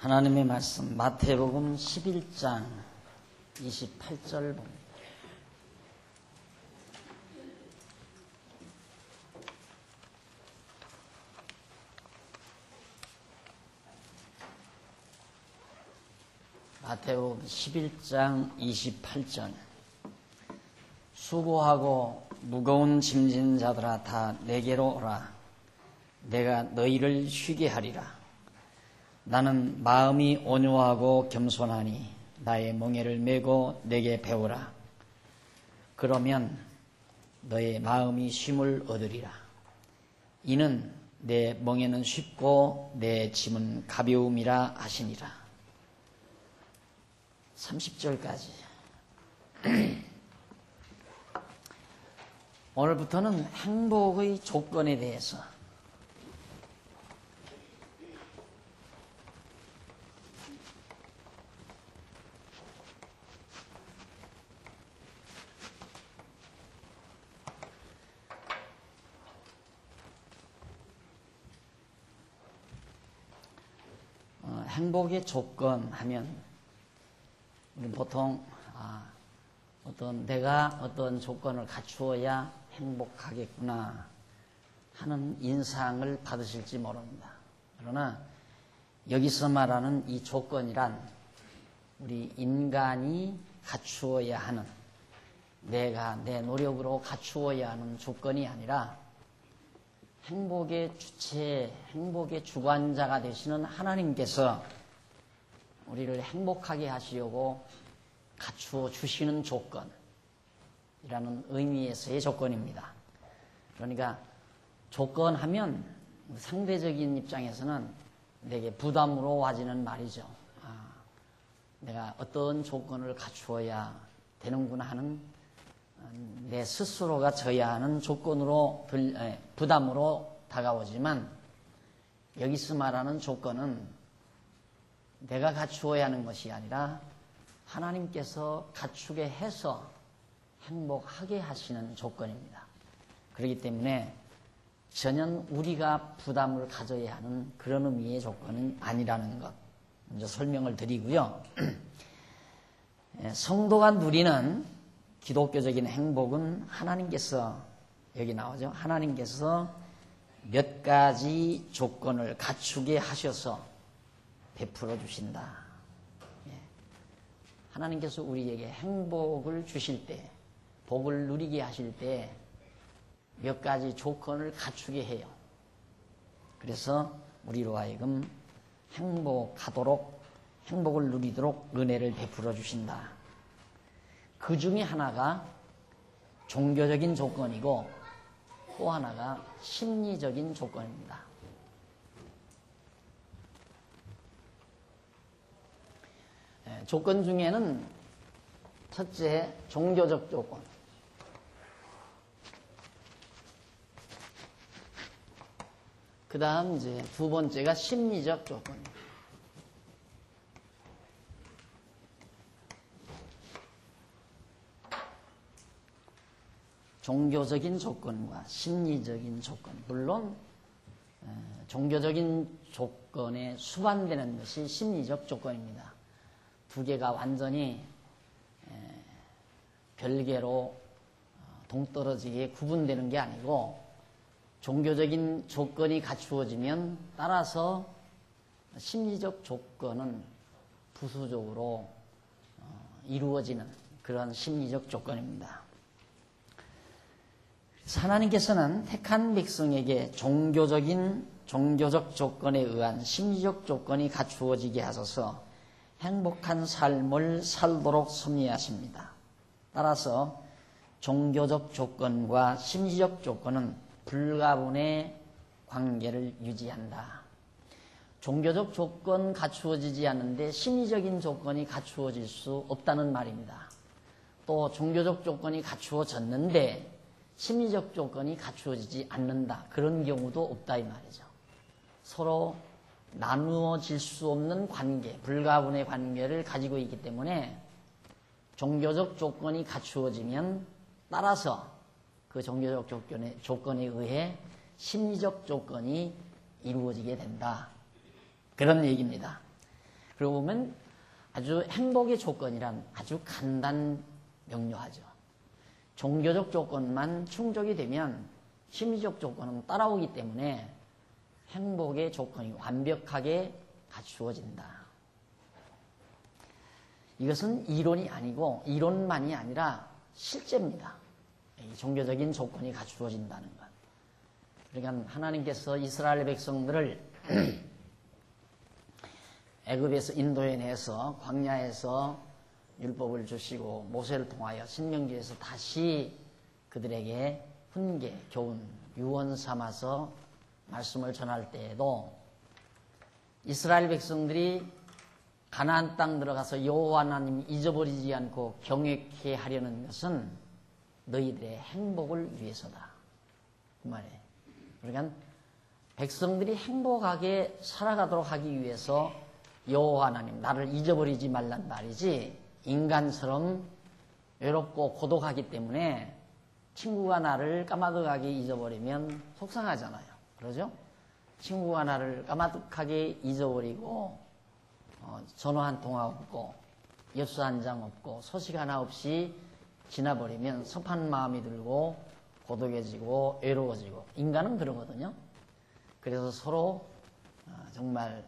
하나님의 말씀 마태복음 11장 28절 봅니다. 마태복음 11장 28절 수고하고 무거운 짐진 자들아 다 내게로 오라. 내가 너희를 쉬게 하리라. 나는 마음이 온유하고 겸손하니 나의 멍에를 메고 내게 배우라. 그러면 너의 마음이 쉼을 얻으리라. 이는 내 멍에는 쉽고 내 짐은 가벼움이라 하시니라. 30절까지. 오늘부터는 행복의 조건에 대해서 행복의 조건 하면 우리는 보통 내가 어떤 조건을 갖추어야 행복하겠구나 하는 인상을 받으실지 모릅니다. 그러나 여기서 말하는 이 조건이란 우리 인간이 갖추어야 하는, 내가 내 노력으로 갖추어야 하는 조건이 아니라 행복의 주체, 행복의 주관자가 되시는 하나님께서 우리를 행복하게 하시려고 갖추어 주시는 조건이라는 의미에서의 조건입니다. 그러니까 조건하면 상대적인 입장에서는 내게 부담으로 와지는 말이죠. 내가 어떤 조건을 갖추어야 되는구나 하는 내 스스로가 져야 하는 조건으로 부담으로 다가오지만 여기서 말하는 조건은 내가 갖추어야 하는 것이 아니라 하나님께서 갖추게 해서 행복하게 하시는 조건입니다. 그렇기 때문에 전혀 우리가 부담을 가져야 하는 그런 의미의 조건은 아니라는 것 먼저 설명을 드리고요. 성도가 누리는 기독교적인 행복은 하나님께서, 여기 나오죠. 하나님께서 몇 가지 조건을 갖추게 하셔서 베풀어 주신다. 하나님께서 우리에게 행복을 주실 때, 복을 누리게 하실 때 몇 가지 조건을 갖추게 해요. 그래서 우리로 하여금 행복하도록, 행복을 누리도록 은혜를 베풀어 주신다. 그 중에 하나가 종교적인 조건이고 또 하나가 심리적인 조건입니다. 조건 중에는 첫째, 종교적 조건. 그 다음 이제 두 번째가 심리적 조건입니다. 종교적인 조건과 심리적인 조건. 물론 종교적인 조건에 수반되는 것이 심리적 조건입니다. 두 개가 완전히 별개로 동떨어지게 구분되는 게 아니고 종교적인 조건이 갖추어지면 따라서 심리적 조건은 부수적으로 이루어지는 그런 심리적 조건입니다. 하나님께서는 택한 백성에게 종교적 조건에 의한 심리적 조건이 갖추어지게 하셔서 행복한 삶을 살도록 섭리하십니다. 따라서 종교적 조건과 심리적 조건은 불가분의 관계를 유지한다. 종교적 조건 갖추어지지 않는데 심리적인 조건이 갖추어질 수 없다는 말입니다. 또 종교적 조건이 갖추어졌는데 심리적 조건이 갖추어지지 않는다. 그런 경우도 없다 이 말이죠. 서로 나누어질 수 없는 관계, 불가분의 관계를 가지고 있기 때문에 종교적 조건이 갖추어지면 따라서 그 종교적 조건에 의해 심리적 조건이 이루어지게 된다. 그런 얘기입니다. 그러고 보면 아주 행복의 조건이란 아주 간단 명료하죠. 종교적 조건만 충족이 되면 심리적 조건은 따라오기 때문에 행복의 조건이 완벽하게 갖추어진다. 이것은 이론이 아니고 이론만이 아니라 실제입니다. 이 종교적인 조건이 갖추어진다는 것. 그러니까 하나님께서 이스라엘 백성들을 애굽에서 인도해내서 광야에서 율법을 주시고 모세를 통하여 신명기에서 다시 그들에게 훈계, 교훈, 유언 삼아서 말씀을 전할 때에도 이스라엘 백성들이 가나안 땅 들어가서 여호와 하나님 잊어버리지 않고 경외케 하려는 것은 너희들의 행복을 위해서다. 그 말이에요. 그러니까 백성들이 행복하게 살아가도록 하기 위해서 여호와 하나님 나를 잊어버리지 말란 말이지, 인간처럼 외롭고 고독하기 때문에 친구가 나를 까마득하게 잊어버리면 속상하잖아요. 그러죠? 친구가 나를 까마득하게 잊어버리고 전화 한 통화 없고 엽서 한 장 없고 소식 하나 없이 지나버리면 섭한 마음이 들고 고독해지고 외로워지고, 인간은 그러거든요. 그래서 서로 정말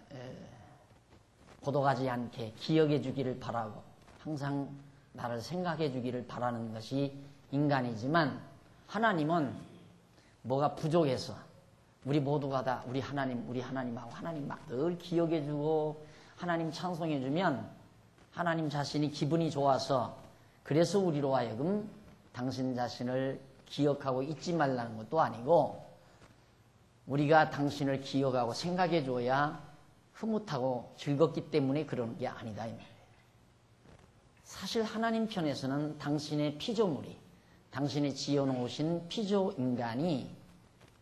고독하지 않게 기억해 주기를 바라고 항상 나를 생각해 주기를 바라는 것이 인간이지만, 하나님은 뭐가 부족해서 우리 모두가 다 우리 하나님하고 하나님 막 늘 기억해 주고 하나님 찬송해 주면 하나님 자신이 기분이 좋아서, 그래서 우리로 하여금 당신 자신을 기억하고 잊지 말라는 것도 아니고, 우리가 당신을 기억하고 생각해 줘야 흐뭇하고 즐겁기 때문에 그러는 게 아니다 이 말이에요. 사실 하나님 편에서는 당신의 피조물이, 당신이 지어놓으신 피조인간이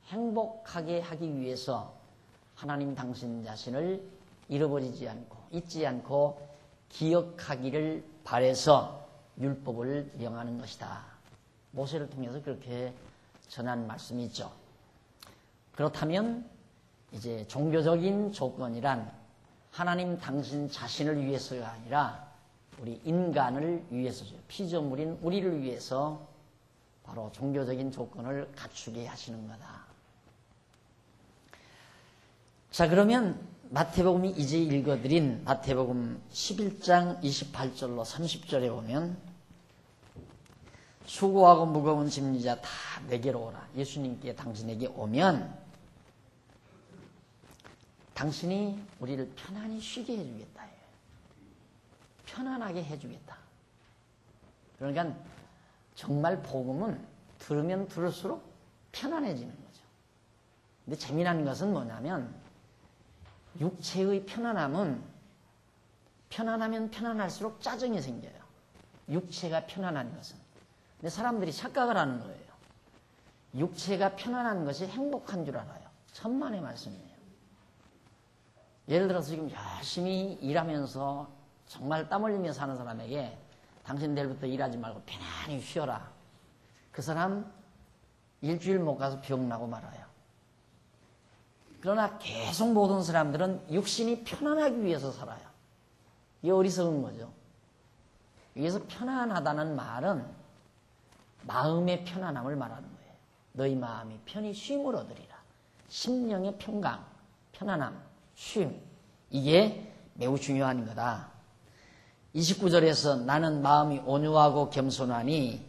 행복하게 하기 위해서 하나님 당신 자신을 잃어버리지 않고 잊지 않고 기억하기를 바라서 율법을 명하는 것이다. 모세를 통해서 그렇게 전한 말씀이 있죠. 그렇다면 이제 종교적인 조건이란 하나님 당신 자신을 위해서가 아니라 우리 인간을 위해서죠. 피조물인 우리를 위해서 바로 종교적인 조건을 갖추게 하시는 거다. 자, 그러면 마태복음이 이제 읽어드린 마태복음 11장 28절로 30절에 보면 수고하고 무거운 짐지자 다 내게로 오라. 예수님께 당신에게 오면 당신이 우리를 편안히 쉬게 해주겠다. 편안하게 해주겠다. 그러니까 정말 복음은 들으면 들을수록 편안해지는 거죠. 근데 재미난 것은 뭐냐면 육체의 편안함은 편안하면 편안할수록 짜증이 생겨요. 육체가 편안한 것은. 근데 사람들이 착각을 하는 거예요. 육체가 편안한 것이 행복한 줄 알아요. 천만의 말씀이에요. 예를 들어서 지금 열심히 일하면서 정말 땀 흘리며 사는 사람에게 당신 내일부터 일하지 말고 편안히 쉬어라. 그 사람 일주일 못 가서 병나고 말아요. 그러나 계속 모든 사람들은 육신이 편안하기 위해서 살아요. 이게 어리석은 거죠. 여기서 편안하다는 말은 마음의 편안함을 말하는 거예요. 너희 마음이 편히 쉼을 얻으리라. 심령의 평강, 편안함, 쉼, 이게 매우 중요한 거다. 29절에서 나는 마음이 온유하고 겸손하니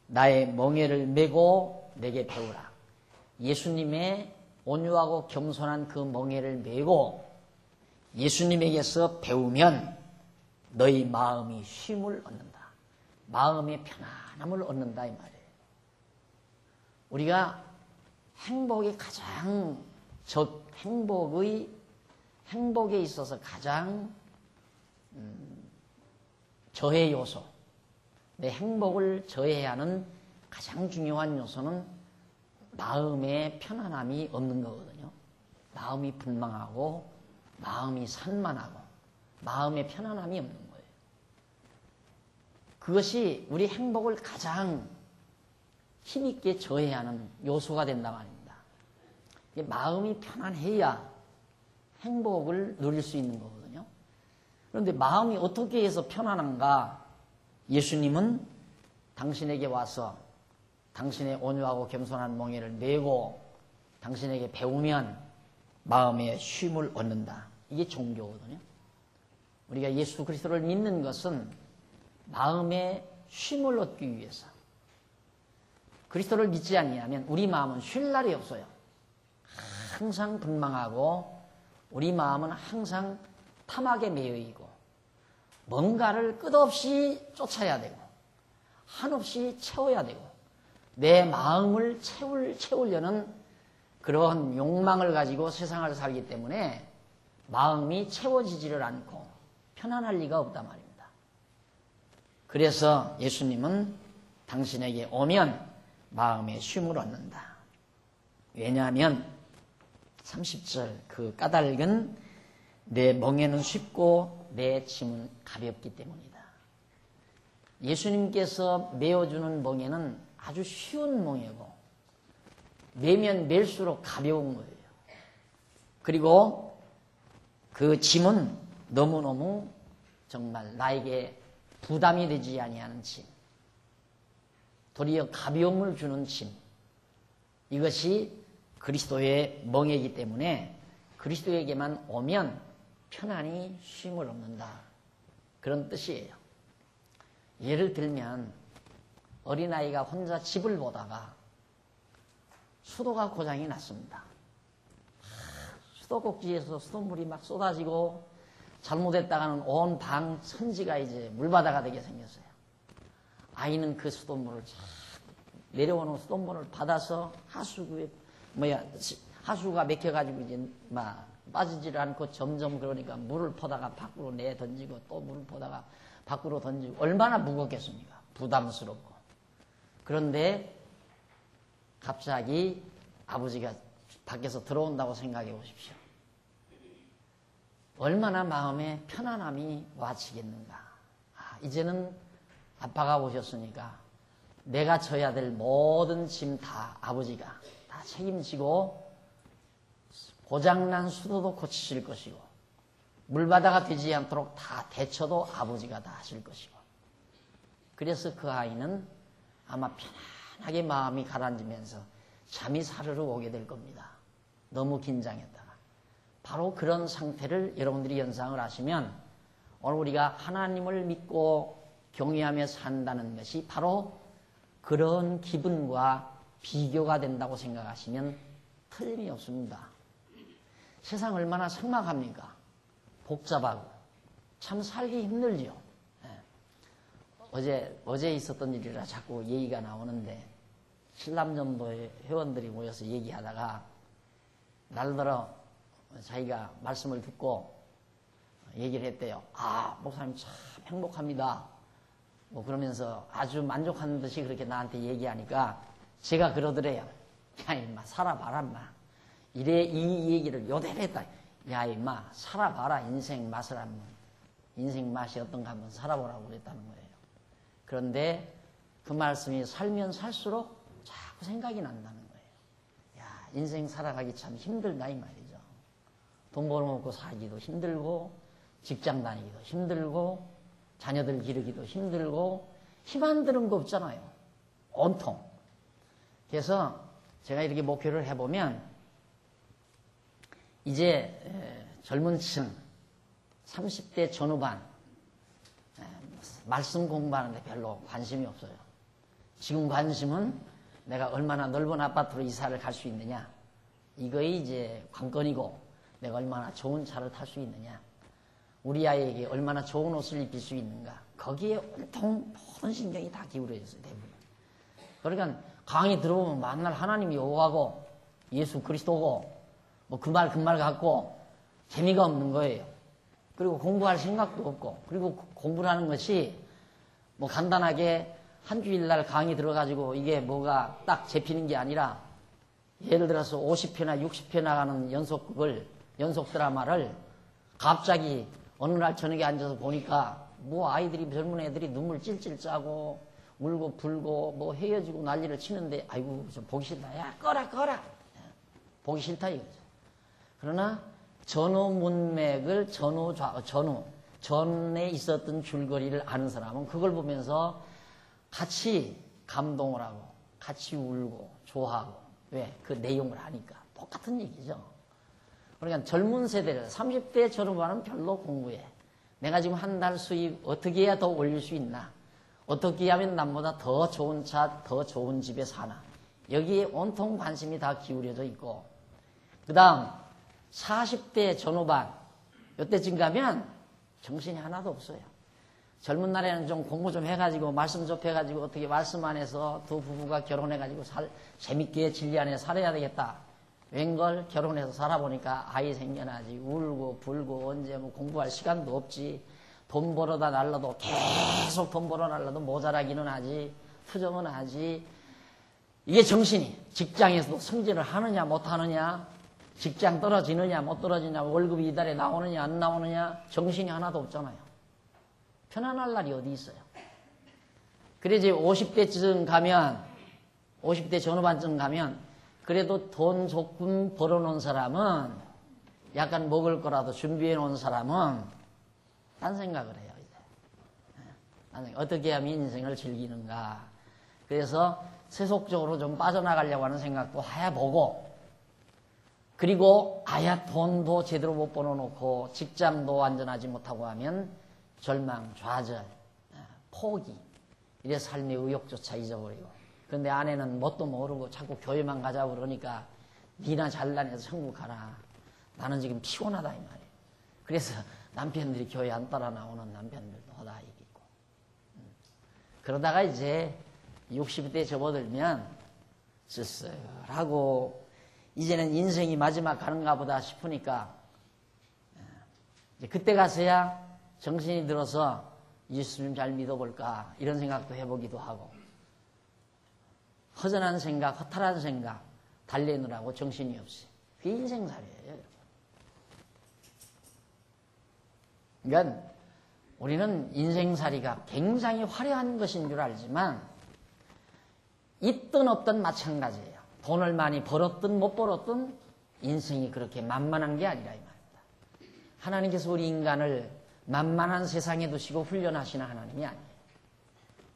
나의 멍에를 메고 내게 배우라. 예수님의 온유하고 겸손한 그 멍에를 메고 예수님에게서 배우면 너희 마음이 쉼을 얻는다. 마음의 편안함을 얻는다 이 말이에요. 우리가 행복이 가장 행복에 있어서 가장 저해 요소, 내 행복을 저해해야 하는 가장 중요한 요소는 마음의 편안함이 없는 거거든요. 마음이 분망하고 마음이 산만하고 마음의 편안함이 없는 거예요. 그것이 우리 행복을 가장 힘있게 저해야 하는 요소가 된다고 합니다. 마음이 편안해야 행복을 누릴 수 있는 거거든요. 그런데 마음이 어떻게 해서 편안한가? 예수님은 당신에게 와서 당신의 온유하고 겸손한 멍에를 메고 당신에게 배우면 마음의 쉼을 얻는다. 이게 종교거든요. 우리가 예수 그리스도를 믿는 것은 마음의 쉼을 얻기 위해서. 그리스도를 믿지 아니하면 우리 마음은 쉴 날이 없어요. 항상 분망하고 우리 마음은 항상 탐악에 매여 있고 뭔가를 끝없이 쫓아야 되고 한없이 채워야 되고 내 마음을 채우려는 그런 욕망을 가지고 세상을 살기 때문에 마음이 채워지지를 않고 편안할 리가 없단 말입니다. 그래서 예수님은 당신에게 오면 마음의 쉼을 얻는다. 왜냐하면 30절 그 까닭은 내 멍에는 쉽고 내 짐은 가볍기 때문이다. 예수님께서 메어주는 멍에는 아주 쉬운 멍에고 매면 멜수록 가벼운 거예요. 그리고 그 짐은 너무너무 정말 나에게 부담이 되지 아니하는 짐, 도리어 가벼움을 주는 짐, 이것이 그리스도의 멍에이기 때문에 그리스도에게만 오면 편안히 쉼을 얻는다. 그런 뜻이에요. 예를 들면 어린아이가 혼자 집을 보다가 수도가 고장이 났습니다. 수도꼭지에서 수돗물이 막 쏟아지고 잘못했다가는 온 방 천지가 이제 물바다가 되게 생겼어요. 아이는 그 수돗물을 내려오는 수돗물을 받아서 하수가 맥혀가지고 이제 막 빠지지를 않고 점점 그러니까 물을 퍼다가 밖으로 내던지고 또 물을 퍼다가 밖으로 던지고 얼마나 무겁겠습니까? 부담스럽고. 그런데 갑자기 아버지가 밖에서 들어온다고 생각해 보십시오. 얼마나 마음에 편안함이 와치겠는가. 이제는 아빠가 오셨으니까 내가 져야 될 모든 짐 다 아버지가 다 책임지고 고장난 수도도 고치실 것이고 물바다가 되지 않도록 다 대처도 아버지가 다 하실 것이고. 그래서 그 아이는 아마 편안하게 마음이 가라앉으면서 잠이 사르르 오게 될 겁니다. 너무 긴장했다가. 바로 그런 상태를 여러분들이 연상을 하시면 오늘 우리가 하나님을 믿고 경외하며 산다는 것이 바로 그런 기분과 비교가 된다고 생각하시면 틀림이 없습니다. 세상 얼마나 삭막합니까? 복잡하고 참 살기 힘들죠. 어제 있었던 일이라 자꾸 얘기가 나오는데 신람전도의 회원들이 모여서 얘기하다가 날들어 자기가 말씀을 듣고 얘기를 했대요. 목사님 참 행복합니다. 뭐 그러면서 아주 만족하는 듯이 그렇게 나한테 얘기하니까 제가 그러더래요. 야 임마 살아봐라 임마. 이래 이 얘기를 요대로 했다. 야 임마 살아봐라. 인생 맛을 한번. 인생 맛이 어떤가 한번 살아보라고 그랬다는 거예요. 그런데 그 말씀이 살면 살수록 자꾸 생각이 난다는 거예요. 야 인생 살아가기 참 힘들다 이 말이죠. 돈 벌어먹고 살기도 힘들고 직장 다니기도 힘들고 자녀들 기르기도 힘들고 힘 안 드는 거 없잖아요. 온통. 그래서 제가 이렇게 목표를 해보면 이제 젊은 층 30대 전후반 말씀 공부하는데 별로 관심이 없어요. 지금 관심은 내가 얼마나 넓은 아파트로 이사를 갈 수 있느냐. 이거에 이제 관건이고 내가 얼마나 좋은 차를 탈 수 있느냐. 우리 아이에게 얼마나 좋은 옷을 입힐 수 있는가. 거기에 온통 모든 신경이 다 기울어져 있어요. 대부분. 그러니까 강의 들어보면 만날 하나님이 오가고 예수 그리스도고 뭐 그 말 갖고 재미가 없는 거예요. 그리고 공부할 생각도 없고 그리고 공부를 하는 것이 뭐 간단하게 한 주일날 강의 들어가지고 이게 뭐가 딱 잡히는 게 아니라 예를 들어서 50회나 60회 나가는 연속 드라마를 갑자기 어느 날 저녁에 앉아서 보니까 뭐 아이들이 젊은 애들이 눈물 찔찔 짜고 울고 불고 뭐 헤어지고 난리를 치는데 아이고 좀 보기 싫다. 야 꺼라 보기 싫다 이거죠. 그러나 전후 문맥을 전후 전에 있었던 줄거리를 아는 사람은 그걸 보면서 같이 감동을 하고 같이 울고 좋아하고 왜? 그 내용을 아니까 똑같은 얘기죠. 그러니까 젊은 세대를 30대 졸업하는 별로 공부해. 내가 지금 한 달 수입 어떻게 해야 더 올릴 수 있나? 어떻게 하면 남보다 더 좋은 차, 더 좋은 집에 사나? 여기에 온통 관심이 다 기울여져 있고 그 다음 40대 전후반 이때쯤 가면 정신이 하나도 없어요. 젊은 날에는 좀 공부 좀 해가지고 말씀 접해가지고 어떻게 말씀 안에서 두 부부가 결혼해가지고 재밌게 진리 안에 살아야 되겠다. 웬걸 결혼해서 살아보니까 아이 생겨나지 울고 불고 언제 뭐 공부할 시간도 없지. 돈 벌어다 날라도 계속 돈 벌어 날라도 모자라기는 하지. 투정은 하지. 이게 정신이 직장에서도 승진을 하느냐 못하느냐, 직장 떨어지느냐 못 떨어지냐, 월급이 이달에 나오느냐 안 나오느냐, 정신이 하나도 없잖아요. 편안할 날이 어디 있어요. 그래서 50대쯤 가면 50대 전후반쯤 가면 그래도 돈 조금 벌어놓은 사람은 약간 먹을 거라도 준비해 놓은 사람은 딴 생각을 해요. 이제 어떻게 하면 인생을 즐기는가. 그래서 세속적으로 좀 빠져나가려고 하는 생각도 해보고, 그리고 아야 돈도 제대로 못 벌어놓고 직장도 안전하지 못하고 하면 절망, 좌절, 포기, 이래 삶의 의욕조차 잊어버리고. 그런데 아내는 뭣도 모르고 자꾸 교회만 가자고 그러니까 니나 잘나내서 천국 가라. 나는 지금 피곤하다 이 말이에요. 그래서 남편들이 교회 안 따라 나오는 남편들도 다 있고. 그러다가 이제 60대 접어들면 쓸쓸하고 이제는 인생이 마지막 가는가 보다 싶으니까 이제 그때 가서야 정신이 들어서 예수님 잘 믿어볼까 이런 생각도 해보기도 하고, 허전한 생각, 허탈한 생각 달래느라고 정신이 없이. 그게 인생살이에요. 그러니까 우리는 인생살이가 굉장히 화려한 것인 줄 알지만 있든 없든 마찬가지예요. 돈을 많이 벌었든 못 벌었든 인생이 그렇게 만만한 게 아니라 이 말입니다. 하나님께서 우리 인간을 만만한 세상에 두시고 훈련하시는 하나님이 아니에요.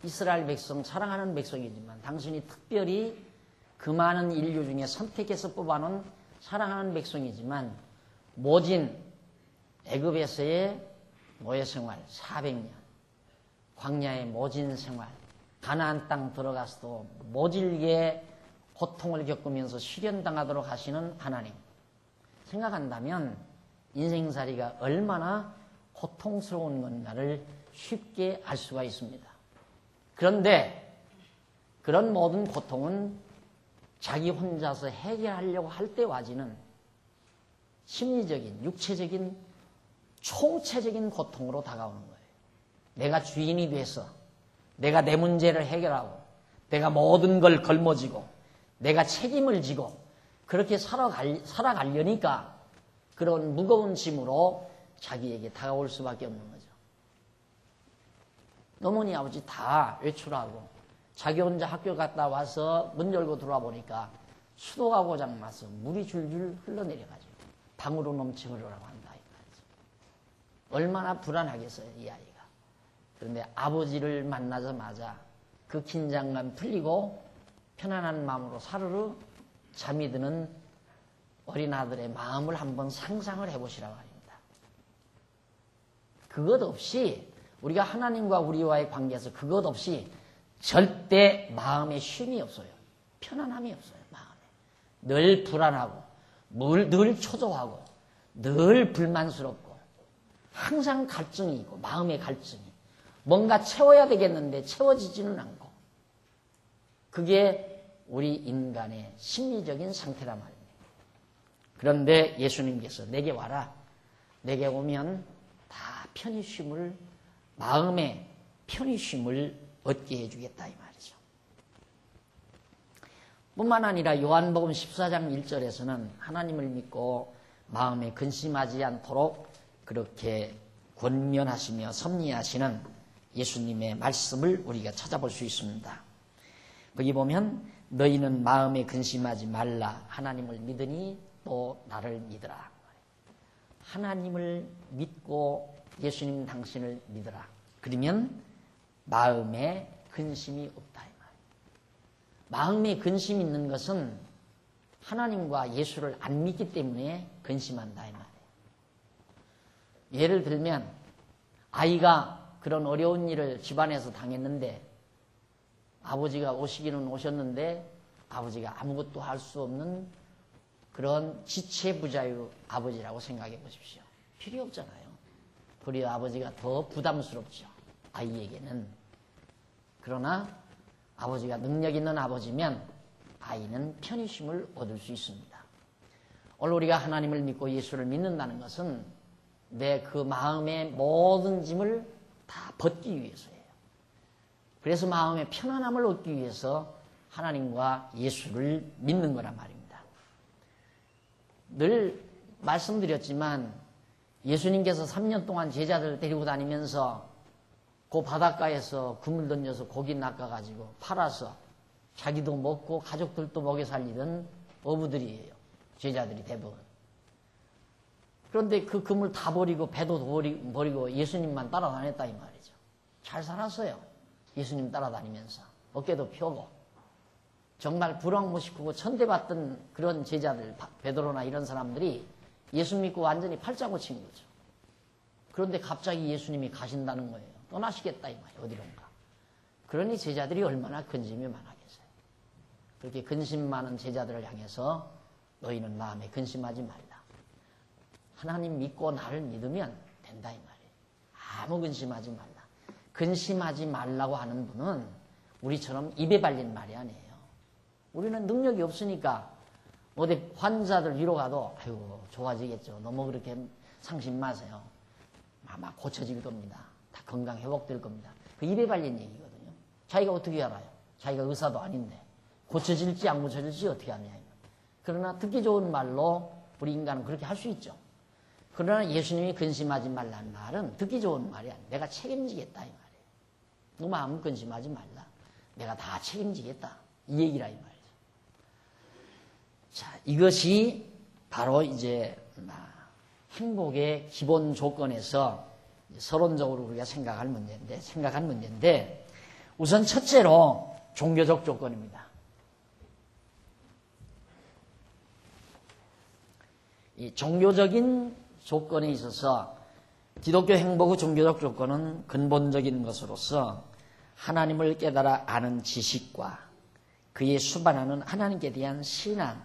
이스라엘 백성, 사랑하는 백성이지만 당신이 특별히 그 많은 인류 중에 선택해서 뽑아놓은 사랑하는 백성이지만 모진 애굽에서의 노예 생활 400년, 광야의 모진 생활, 가나안 땅 들어가서도 모질게 고통을 겪으면서 시련당하도록 하시는 하나님 생각한다면 인생살이가 얼마나 고통스러운 건가를 쉽게 알 수가 있습니다. 그런데 그런 모든 고통은 자기 혼자서 해결하려고 할 때와지는 심리적인, 육체적인, 총체적인 고통으로 다가오는 거예요. 내가 주인이 돼서 내가 내 문제를 해결하고 내가 모든 걸 걸머쥐고 내가 책임을 지고 그렇게 살아가려니까 그런 무거운 짐으로 자기에게 다가올 수밖에 없는 거죠. 어머니 아버지 다 외출하고 자기 혼자 학교 갔다 와서 문 열고 들어와 보니까 수도가 고장나서 물이 줄줄 흘러내려가지고 방으로 넘쳐흐르라고 한다. 얼마나 불안하겠어요, 이 아이가. 그런데 아버지를 만나자마자 그 긴장감 풀리고 편안한 마음으로 사르르 잠이 드는 어린 아들의 마음을 한번 상상을 해보시라고 합니다. 그것 없이 우리가 하나님과 우리와의 관계에서 그것 없이 절대 마음에 쉼이 없어요. 편안함이 없어요. 마음에. 늘 불안하고 늘 초조하고 늘 불만스럽고 항상 갈증이 있고 마음의 갈증이 뭔가 채워야 되겠는데 채워지지는 않고 그게 우리 인간의 심리적인 상태란 말입니다. 그런데 예수님께서 내게 와라. 내게 오면 다 편히 쉼을 마음의 편히 쉼을 얻게 해주겠다 이 말이죠. 뿐만 아니라 요한복음 14장 1절에서는 하나님을 믿고 마음에 근심하지 않도록 그렇게 권면하시며 섭리하시는 예수님의 말씀을 우리가 찾아볼 수 있습니다. 거기 보면 너희는 마음에 근심하지 말라. 하나님을 믿으니 또 나를 믿으라. 하나님을 믿고 예수님 당신을 믿어라. 그러면 마음에 근심이 없다. 이 말이에요. 마음에 근심이 있는 것은 하나님과 예수를 안 믿기 때문에 근심한다. 이 말이에요. 예를 들면 아이가 그런 어려운 일을 집안에서 당했는데 아버지가 오시기는 오셨는데 아버지가 아무것도 할 수 없는 그런 지체부자유 아버지라고 생각해 보십시오. 필요 없잖아요. 그리고 아버지가 더 부담스럽죠. 아이에게는. 그러나 아버지가 능력 있는 아버지면 아이는 편의심을 얻을 수 있습니다. 오늘 우리가 하나님을 믿고 예수를 믿는다는 것은 내 그 마음의 모든 짐을 다 벗기 위해서예요. 그래서 마음의 편안함을 얻기 위해서 하나님과 예수를 믿는 거란 말입니다. 늘 말씀드렸지만 예수님께서 3년 동안 제자들을 데리고 다니면서 그 바닷가에서 그물 던져서 고기 낚아가지고 팔아서 자기도 먹고 가족들도 먹여 살리던 어부들이에요. 제자들이 대부분. 그런데 그 그물 다 버리고 배도 버리고 예수님만 따라다녔다 이 말이죠. 잘 살았어요. 예수님 따라다니면서 어깨도 펴고 정말 불황무식하고 천대받던 그런 제자들 베드로나 이런 사람들이 예수 믿고 완전히 팔자고 친 거죠. 그런데 갑자기 예수님이 가신다는 거예요. 떠나시겠다 이 말이에요. 어디론가. 그러니 제자들이 얼마나 근심이 많았겠어요. 그렇게 근심 많은 제자들을 향해서 너희는 마음에 근심하지 말라. 하나님 믿고 나를 믿으면 된다 이 말이에요. 아무 근심하지 말라. 근심하지 말라고 하는 분은 우리처럼 입에 발린 말이 아니에요. 우리는 능력이 없으니까 어디 환자들 위로 가도 아이고 좋아지겠죠. 너무 그렇게 상심 마세요. 아마 고쳐질 겁니다. 다 건강 회복될 겁니다. 그 입에 발린 얘기거든요. 자기가 어떻게 알아요? 자기가 의사도 아닌데 고쳐질지 안 고쳐질지 어떻게 하냐. 그러나 듣기 좋은 말로 우리 인간은 그렇게 할 수 있죠. 그러나 예수님이 근심하지 말라는 말은 듣기 좋은 말이 아니에요. 내가 책임지겠다 이 말이에요. 너 마음 근심하지 말라. 내가 다 책임지겠다. 이 얘기라 이 말이죠. 자, 이것이 바로 이제 행복의 기본 조건에서 서론적으로 우리가 생각한 문제인데 우선 첫째로 종교적 조건입니다. 이 종교적인 조건에 있어서 기독교 행복의 종교적 조건은 근본적인 것으로서 하나님을 깨달아 아는 지식과 그에 수반하는 하나님께 대한 신앙,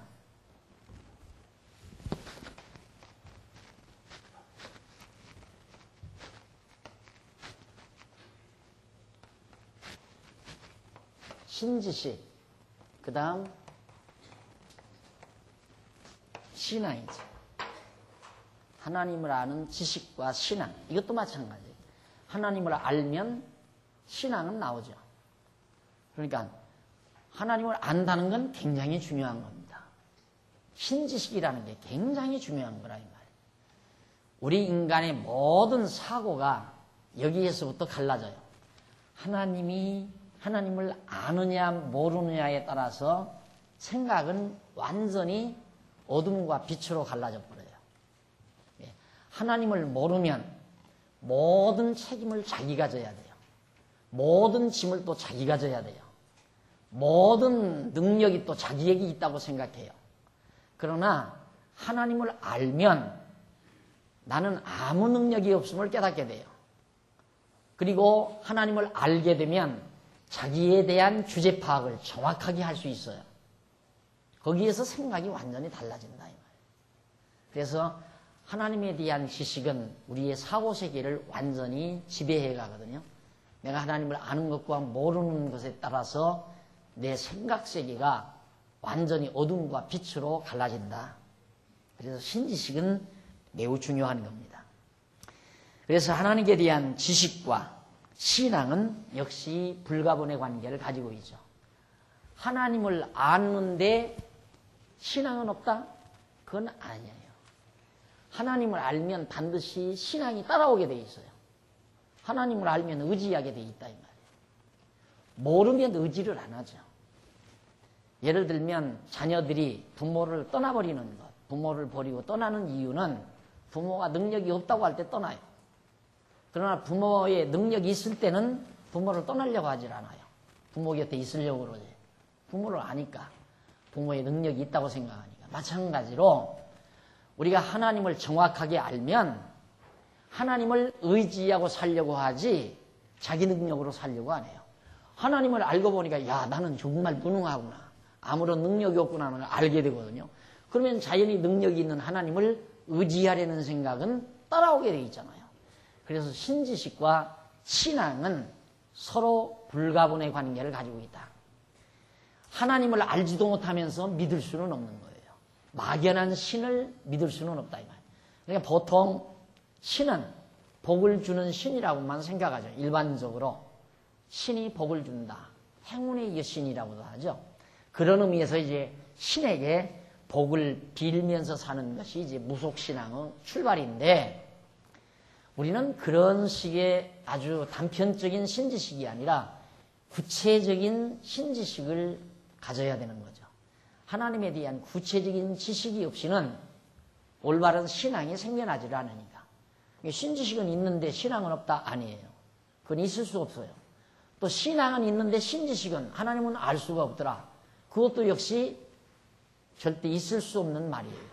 신지식, 그 다음 신앙이죠. 하나님을 아는 지식과 신앙, 이것도 마찬가지예요. 하나님을 알면 신앙은 나오죠. 그러니까 하나님을 안다는 건 굉장히 중요한 겁니다. 신지식이라는 게 굉장히 중요한 거라 이 말이에요. 우리 인간의 모든 사고가 여기에서부터 갈라져요. 하나님을 아느냐 모르느냐에 따라서 생각은 완전히 어둠과 빛으로 갈라져 버려요. 하나님을 모르면 모든 책임을 자기가 져야 돼요. 모든 짐을 또 자기가 져야 돼요. 모든 능력이 또 자기에게 있다고 생각해요. 그러나 하나님을 알면 나는 아무 능력이 없음을 깨닫게 돼요. 그리고 하나님을 알게 되면 자기에 대한 주제 파악을 정확하게 할 수 있어요. 거기에서 생각이 완전히 달라진다 이 말이에요. 그래서 하나님에 대한 지식은 우리의 사고세계를 완전히 지배해 가거든요. 내가 하나님을 아는 것과 모르는 것에 따라서 내 생각세계가 완전히 어둠과 빛으로 갈라진다. 그래서 신지식은 매우 중요한 겁니다. 그래서 하나님에 대한 지식과 신앙은 역시 불가분의 관계를 가지고 있죠. 하나님을 아는데 신앙은 없다? 그건 아니에요. 하나님을 알면 반드시 신앙이 따라오게 돼 있어요. 하나님을 알면 의지하게 돼 있다 이 말이에요. 모르면 의지를 안 하죠. 예를 들면 자녀들이 부모를 떠나버리는 것, 부모를 버리고 떠나는 이유는 부모가 능력이 없다고 할 때 떠나요. 그러나 부모의 능력이 있을 때는 부모를 떠나려고 하질 않아요. 부모 곁에 있으려고 그러지. 부모를 아니까. 부모의 능력이 있다고 생각하니까. 마찬가지로 우리가 하나님을 정확하게 알면 하나님을 의지하고 살려고 하지 자기 능력으로 살려고 안 해요. 하나님을 알고 보니까 야, 나는 정말 무능하구나. 아무런 능력이 없구나 하는 걸 알게 되거든요. 그러면 자연히 능력이 있는 하나님을 의지하려는 생각은 따라오게 돼 있잖아요. 그래서 신지식과 신앙은 서로 불가분의 관계를 가지고 있다. 하나님을 알지도 못하면서 믿을 수는 없는 거예요. 막연한 신을 믿을 수는 없다 이 말이에요. 그러니까 보통 신은 복을 주는 신이라고만 생각하죠. 일반적으로 신이 복을 준다. 행운의 여신이라고도 하죠. 그런 의미에서 이제 신에게 복을 빌면서 사는 것이 이제 무속신앙의 출발인데, 우리는 그런 식의 아주 단편적인 신지식이 아니라 구체적인 신지식을 가져야 되는 거죠. 하나님에 대한 구체적인 지식이 없이는 올바른 신앙이 생겨나질 않으니까. 신지식은 있는데 신앙은 없다? 아니에요. 그건 있을 수 없어요. 또 신앙은 있는데 신지식은 하나님은 알 수가 없더라. 그것도 역시 절대 있을 수 없는 말이에요.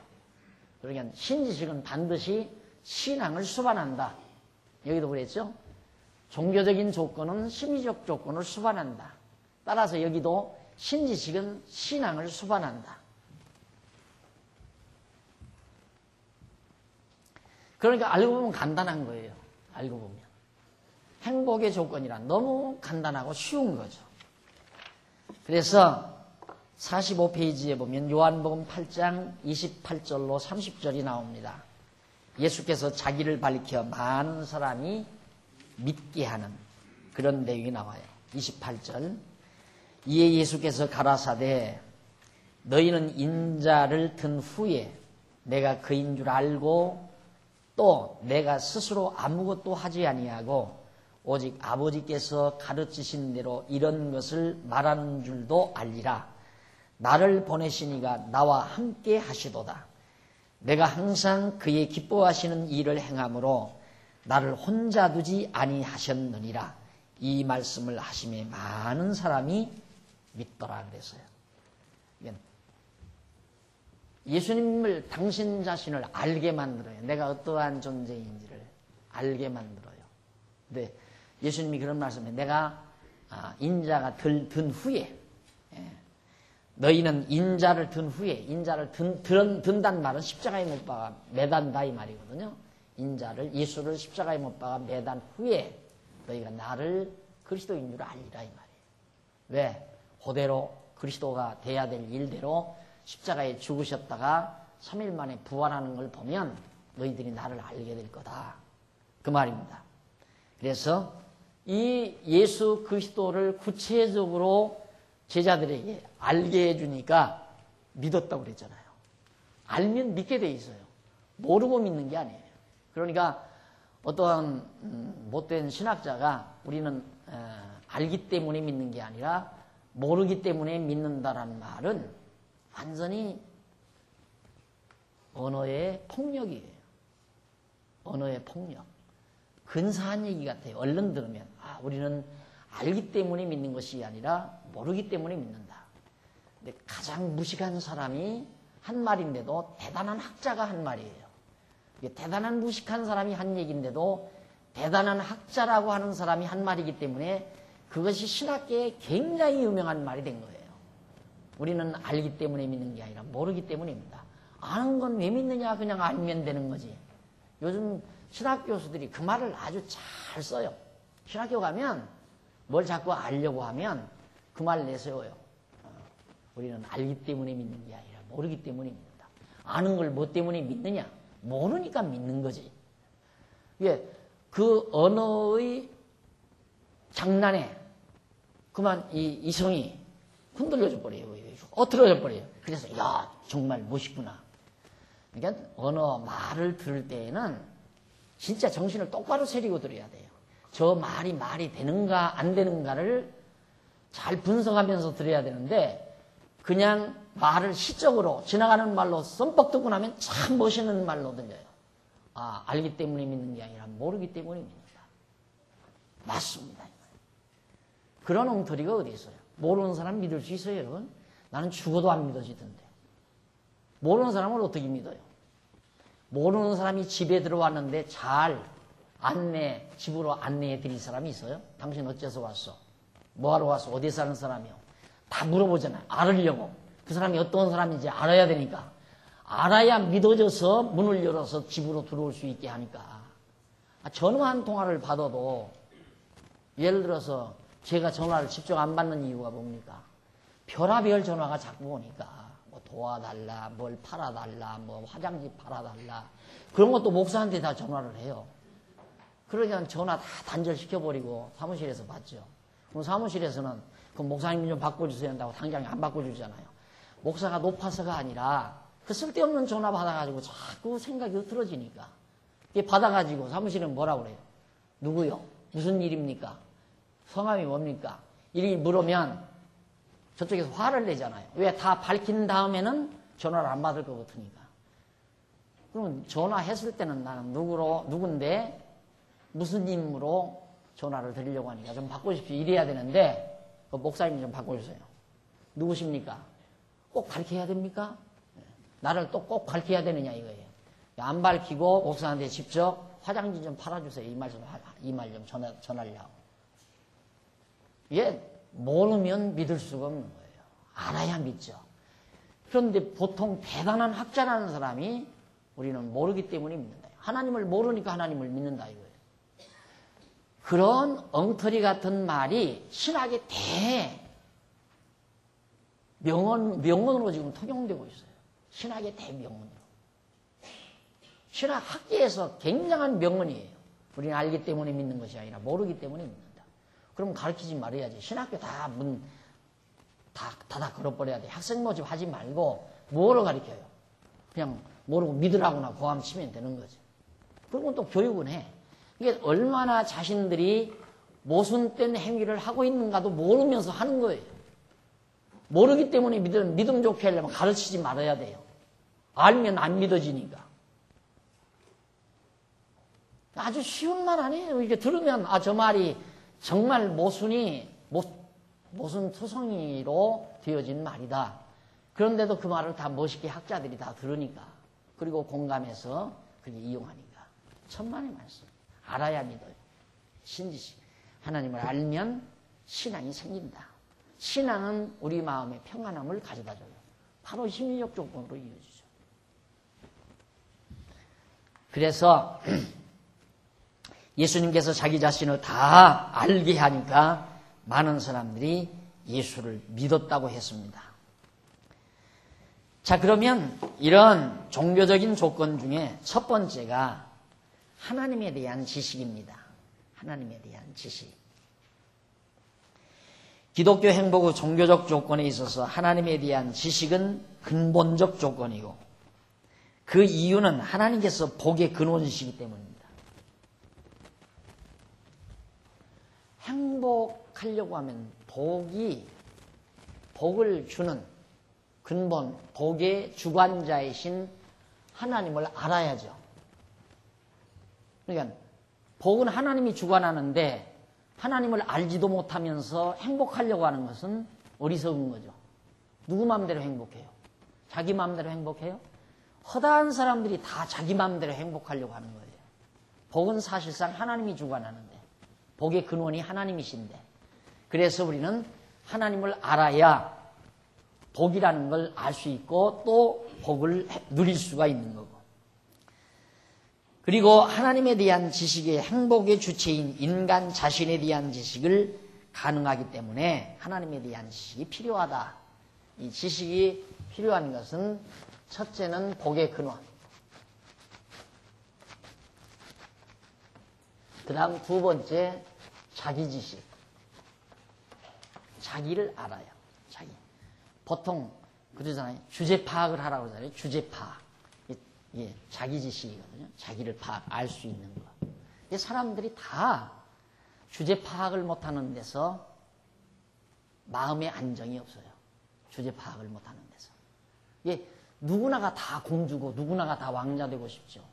그러니까 신지식은 반드시 신앙을 수반한다. 여기도 그랬죠? 종교적인 조건은 심리적 조건을 수반한다. 따라서 여기도 신지식은 신앙을 수반한다. 그러니까 알고 보면 간단한 거예요. 알고 보면. 행복의 조건이란 너무 간단하고 쉬운 거죠. 그래서 45페이지에 보면 요한복음 8장 28절로 30절이 나옵니다. 예수께서 자기를 밝혀 많은 사람이 믿게 하는 그런 내용이 나와요. 28절. 이에 예수께서 가라사대 너희는 인자를 든 후에 내가 그인 줄 알고 또 내가 스스로 아무것도 하지 아니하고 오직 아버지께서 가르치신 대로 이런 것을 말하는 줄도 알리라. 나를 보내시니가 나와 함께 하시도다. 내가 항상 그의 기뻐하시는 일을 행함으로 나를 혼자 두지 아니하셨느니라. 이 말씀을 하심에 많은 사람이 믿더라 그랬어요. 예수님을 당신 자신을 알게 만들어요. 내가 어떠한 존재인지를 알게 만들어요. 근데 예수님이 그런 말씀에 내가 인자가 든 후에 너희는 인자를 든 후에 인자를 든단 말은 십자가에 못 박아 매단다 이 말이거든요. 인자를 예수를 십자가에 못 박아 매단 후에 너희가 나를 그리스도인 줄 알리라 이 말이에요. 왜? 그대로 그리스도가 돼야 될 일대로 십자가에 죽으셨다가 3일 만에 부활하는 걸 보면 너희들이 나를 알게 될 거다. 그 말입니다. 그래서 이 예수 그리스도를 구체적으로 제자들에게 알게 해주니까 믿었다고 그랬잖아요. 알면 믿게 돼 있어요. 모르고 믿는 게 아니에요. 그러니까 어떠한 못된 신학자가 우리는 알기 때문에 믿는 게 아니라 모르기 때문에 믿는다라는 말은 완전히 언어의 폭력이에요. 언어의 폭력. 근사한 얘기 같아요. 얼른 들으면 우리는 알기 때문에 믿는 것이 아니라 모르기 때문에 믿는다. 근데 가장 무식한 사람이 한 말인데도 대단한 학자가 한 말이에요. 대단한 무식한 사람이 한 얘기인데도 대단한 학자라고 하는 사람이 한 말이기 때문에 그것이 신학계에 굉장히 유명한 말이 된 거예요. 우리는 알기 때문에 믿는 게 아니라 모르기 때문에 믿는다. 아는 건 왜 믿느냐? 그냥 알면 되는 거지. 요즘 신학 교수들이 그 말을 아주 잘 써요. 신학교 가면 뭘 자꾸 알려고 하면 그 말 내세워요. 우리는 알기 때문에 믿는 게 아니라 모르기 때문에 믿는다. 아는 걸 뭐 때문에 믿느냐? 모르니까 믿는 거지. 그 언어의 장난에 그만 이 성이 흔들려져 버려요. 엎드려져 버려요. 그래서 야 정말 멋있구나. 그러니까 언어 말을 들을 때에는 진짜 정신을 똑바로 차리고 들어야 돼요. 저 말이 되는가 안 되는가를 잘 분석하면서 들어야 되는데 그냥 말을 시적으로 지나가는 말로 썸뻑 듣고 나면 참 멋있는 말로 들려요. 알기 때문에 믿는 게 아니라 모르기 때문에 믿는다. 맞습니다. 그런 엉터리가 어디 있어요? 모르는 사람 믿을 수 있어요, 여러분? 나는 죽어도 안 믿어지던데. 모르는 사람을 어떻게 믿어요? 모르는 사람이 집에 들어왔는데 잘 집으로 안내해 드릴 사람이 있어요? 당신 어째서 왔어? 뭐하러 왔어? 어디 사는 사람이요? 다 물어보잖아요. 알으려고. 그 사람이 어떤 사람인지 알아야 되니까. 알아야 믿어져서 문을 열어서 집으로 들어올 수 있게 하니까. 전화 한 통화를 받아도 예를 들어서 제가 전화를 직접 안 받는 이유가 뭡니까? 별의별 전화가 자꾸 오니까 뭐 도와달라, 뭘 팔아달라, 뭐 화장지 팔아달라 그런 것도 목사한테 다 전화를 해요. 그러니까 전화 다 단절시켜버리고 사무실에서 받죠. 그럼 사무실에서는 그 목사님 좀 바꿔주세요 한다고 당장 안 바꿔주잖아요. 목사가 높아서가 아니라 그 쓸데없는 전화 받아가지고 자꾸 생각이 흐트러지니까 이게 받아가지고 사무실은 뭐라고 그래요? 누구요? 무슨 일입니까? 성함이 뭡니까? 이렇게 물으면 저쪽에서 화를 내잖아요. 왜? 다 밝힌 다음에는 전화를 안 받을 것 같으니까. 그럼 전화했을 때는 나는 누군데 무슨 임무로 전화를 드리려고 하니까 좀 바꿔주십시오. 이래야 되는데 그 목사님 좀 바꿔주세요. 누구십니까? 꼭 가르쳐야 됩니까? 나를 또 꼭 가르쳐야 되느냐 이거예요. 안 밝히고 목사한테 직접 화장지 좀 팔아주세요. 이 말 좀 전하려고. 이게 모르면 믿을 수가 없는 거예요. 알아야 믿죠. 그런데 보통 대단한 학자라는 사람이 우리는 모르기 때문에 믿는다. 하나님을 모르니까 하나님을 믿는다 이거예요. 그런 엉터리 같은 말이 신학의 대명언으로 지금 통용되고 있어요. 신학의 대명언으로. 신학 학계에서 굉장한 명언이에요. 우리는 알기 때문에 믿는 것이 아니라 모르기 때문에 믿는다. 그럼 가르치지 말아야지. 신학교 다 걸어버려야 돼. 학생 모집 하지 말고 뭐로 가르쳐요? 그냥 모르고 믿으라고나 고함 치면 되는 거죠. 그런 건 또 교육은 해. 이게 얼마나 자신들이 모순된 행위를 하고 있는가도 모르면서 하는 거예요. 모르기 때문에 믿음 좋게 하려면 가르치지 말아야 돼요. 알면 안 믿어지니까. 아주 쉬운 말 아니에요. 이게 들으면 저 말이 정말 모순 투성이로 되어진 말이다. 그런데도 그 말을 다 멋있게 학자들이 다 들으니까 그리고 공감해서 그렇게 이용하니까 천만의 말씀. 알아야 믿어요. 신지식. 하나님을 알면 신앙이 생긴다. 신앙은 우리 마음의 평안함을 가져다줘요. 바로 심리적 조건으로 이어지죠. 그래서 예수님께서 자기 자신을 다 알게 하니까 많은 사람들이 예수를 믿었다고 했습니다. 자, 그러면 이런 종교적인 조건 중에 첫 번째가 하나님에 대한 지식입니다. 하나님에 대한 지식. 기독교 행복의 종교적 조건에 있어서 하나님에 대한 지식은 근본적 조건이고 그 이유는 하나님께서 복의 근원이시기 때문입니다. 행복하려고 하면 복을 주는 근본, 복의 주관자이신 하나님을 알아야죠. 그러니까 복은 하나님이 주관하는데 하나님을 알지도 못하면서 행복하려고 하는 것은 어리석은 거죠. 누구 마음대로 행복해요? 자기 마음대로 행복해요? 허다한 사람들이 다 자기 마음대로 행복하려고 하는 거예요. 복은 사실상 하나님이 주관하는데 복의 근원이 하나님이신데 그래서 우리는 하나님을 알아야 복이라는 걸 알 수 있고 또 복을 누릴 수가 있는 거고 그리고 하나님에 대한 지식의 행복의 주체인 인간 자신에 대한 지식을 가능하기 때문에 하나님에 대한 지식이 필요하다. 이 지식이 필요한 것은 첫째는 복의 근원. 그 다음 두 번째 자기 지식. 자기를 알아요. 자기. 보통 그러잖아요. 주제 파악을 하라고 그러잖아요. 주제 파악. 이게 자기 지식이거든요. 자기를 알 수 있는 거. 사람들이 다 주제 파악을 못하는 데서 마음의 안정이 없어요. 주제 파악을 못하는 데서. 이게 누구나가 다 공주고 누구나가 다 왕자 되고 싶죠.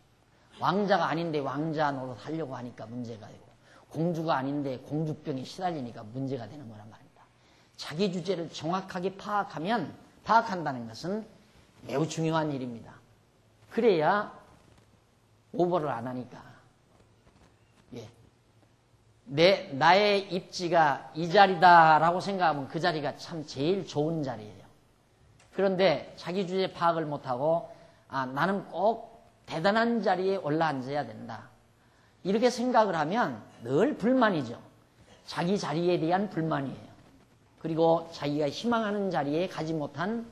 왕자가 아닌데 왕자 노릇 하려고 하니까 문제가 되고 공주가 아닌데 공주병에 시달리니까 문제가 되는 거란 말입니다. 자기 주제를 정확하게 파악한다는 것은 매우 중요한 일입니다. 그래야 오버를 안 하니까. 나의 입지가 이 자리다라고 생각하면 그 자리가 참 제일 좋은 자리예요. 그런데 자기 주제 파악을 못하고 나는 꼭 대단한 자리에 올라앉아야 된다. 이렇게 생각을 하면 늘 불만이죠. 자기 자리에 대한 불만이에요. 그리고 자기가 희망하는 자리에 가지 못한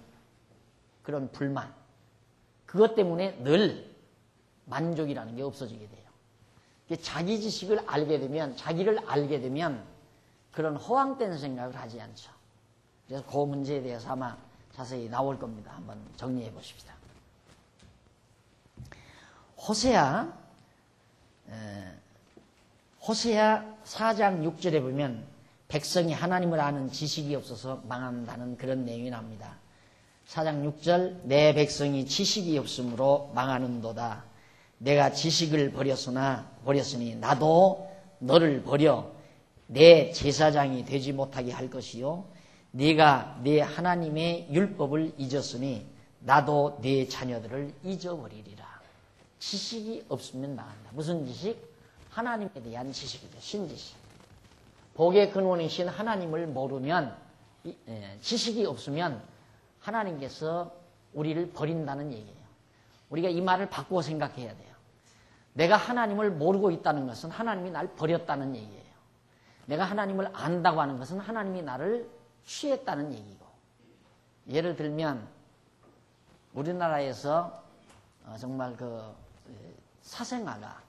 그런 불만. 그것 때문에 늘 만족이라는 게 없어지게 돼요. 자기 지식을 알게 되면, 자기를 알게 되면 그런 허황된 생각을 하지 않죠. 그래서 그 문제에 대해서 아마 자세히 나올 겁니다. 한번 정리해 보십시다. 호세아 4장 6절에 보면 백성이 하나님을 아는 지식이 없어서 망한다는 그런 내용이 나옵니다. 4장 6절 내 백성이 지식이 없으므로 망하는도다. 내가 지식을 버렸으니 나도 너를 버려 내 제사장이 되지 못하게 할 것이요 네가 네 하나님의 율법을 잊었으니 나도 네 자녀들을 잊어버리리라. 지식이 없으면 망한다. 무슨 지식? 하나님에 대한 지식이죠. 신지식. 복의 근원이신 하나님을 모르면, 지식이 없으면 하나님께서 우리를 버린다는 얘기예요. 우리가 이 말을 바꾸어 생각해야 돼요. 내가 하나님을 모르고 있다는 것은 하나님이 날 버렸다는 얘기예요. 내가 하나님을 안다고 하는 것은 하나님이 나를 취했다는 얘기고. 예를 들면 우리나라에서 정말 그 사생아가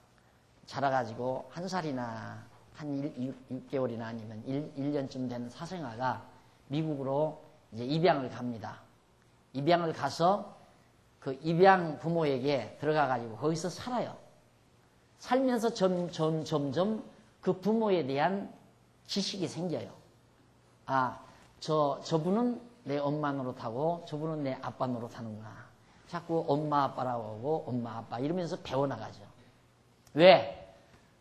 자라가지고 한 살이나 한 6개월이나 아니면 1년쯤 된 사생아가 미국으로 이제 입양을 갑니다. 입양을 가서 그 입양 부모에게 들어가가지고 거기서 살아요. 살면서 점점 그 부모에 대한 지식이 생겨요. 저분은 내 엄마 노릇하고 저분은 내 아빠 노릇하는구나. 자꾸 엄마 아빠라고 하고 엄마 아빠 이러면서 배워나가죠. 왜?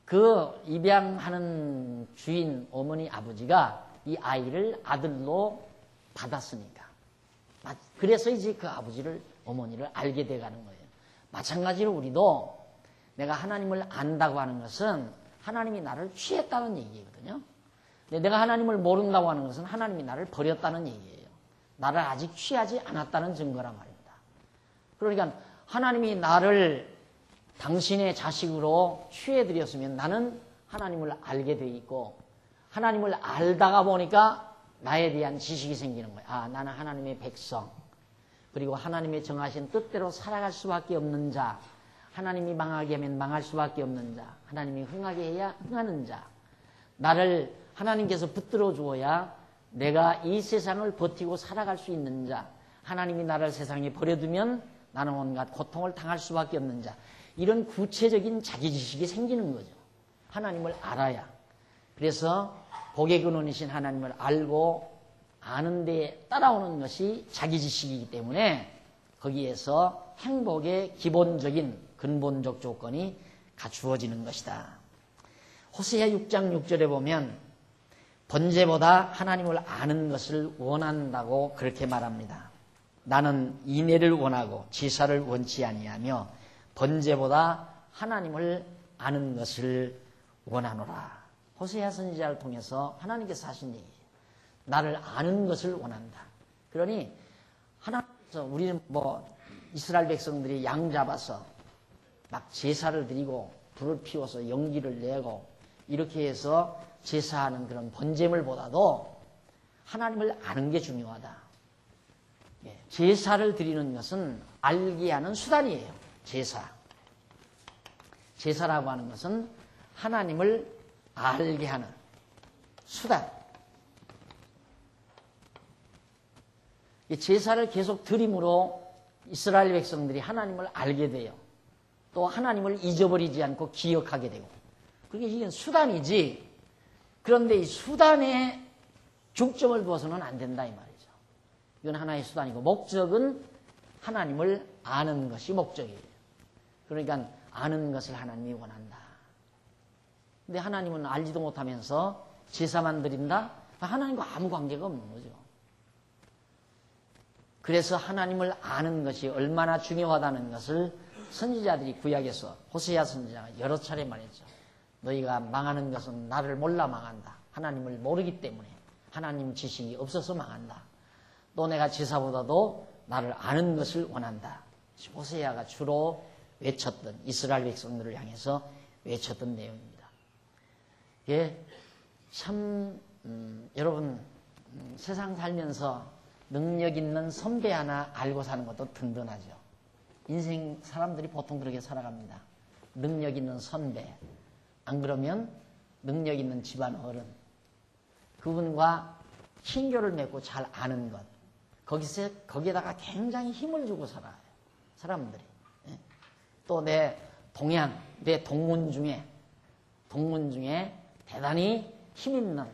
그 입양하는 주인 어머니 아버지가 이 아이를 아들로 받았으니까. 그래서 이제 그 아버지를 어머니를 알게 돼가는 거예요. 마찬가지로 우리도 내가 하나님을 안다고 하는 것은 하나님이 나를 취했다는 얘기거든요. 근데 내가 하나님을 모른다고 하는 것은 하나님이 나를 버렸다는 얘기예요. 나를 아직 취하지 않았다는 증거란 말입니다. 그러니까 하나님이 나를 당신의 자식으로 취해드렸으면 나는 하나님을 알게 돼 있고 하나님을 알다가 보니까 나에 대한 지식이 생기는 거예요. 나는 하나님의 백성. 그리고 하나님의 정하신 뜻대로 살아갈 수밖에 없는 자. 하나님이 망하게 하면 망할 수밖에 없는 자. 하나님이 흥하게 해야 흥하는 자. 나를 하나님께서 붙들어 주어야 내가 이 세상을 버티고 살아갈 수 있는 자. 하나님이 나를 세상에 버려두면 나는 온갖 고통을 당할 수밖에 없는 자. 이런 구체적인 자기지식이 생기는 거죠. 하나님을 알아야. 그래서 복의 근원이신 하나님을 알고 아는 데 따라오는 것이 자기지식이기 때문에 거기에서 행복의 기본적인 근본적 조건이 갖추어지는 것이다. 호세아 6장 6절에 보면 번제보다 하나님을 아는 것을 원한다고 그렇게 말합니다. 나는 인애를 원하고 제사를 원치 아니하며 번제보다 하나님을 아는 것을 원하노라. 호세아 선지자를 통해서 하나님께서 하신 얘기예요. 나를 아는 것을 원한다. 그러니 하나님께서 우리는 이스라엘 백성들이 양 잡아서 막 제사를 드리고 불을 피워서 연기를 내고 이렇게 해서 제사하는 그런 번제물보다도 하나님을 아는 게 중요하다. 제사를 드리는 것은 알게 하는 수단이에요. 제사라고 하는 것은 하나님을 알게 하는 수단. 제사를 계속 드림으로 이스라엘 백성들이 하나님을 알게 돼요. 또 하나님을 잊어버리지 않고 기억하게 되고. 그게 이건 수단이지. 그런데 이 수단에 중점을 두어서는 안 된다 이 말이죠. 이건 하나의 수단이고 목적은 하나님을 아는 것이 목적이에요. 그러니까 아는 것을 하나님이 원한다. 근데 하나님은 알지도 못하면서 제사만 드린다? 하나님과 아무 관계가 없는 거죠. 그래서 하나님을 아는 것이 얼마나 중요하다는 것을 선지자들이 구약에서 호세아 선지자가 여러 차례 말했죠. 너희가 망하는 것은 나를 몰라 망한다. 하나님을 모르기 때문에 하나님 지식이 없어서 망한다. 또 내가 제사보다도 나를 아는 것을 원한다. 호세아가 주로 외쳤던 이스라엘 백성들을 향해서 외쳤던 내용입니다. 예, 참 여러분 세상 살면서 능력 있는 선배 하나 알고 사는 것도 든든하죠. 인생 사람들이 보통 그렇게 살아갑니다. 능력 있는 선배, 안 그러면 능력 있는 집안 어른, 그분과 친교를 맺고 잘 아는 것, 거기에다가 굉장히 힘을 주고 살아요. 사람들이. 또 내 동양, 내 동문 중에 대단히 힘 있는,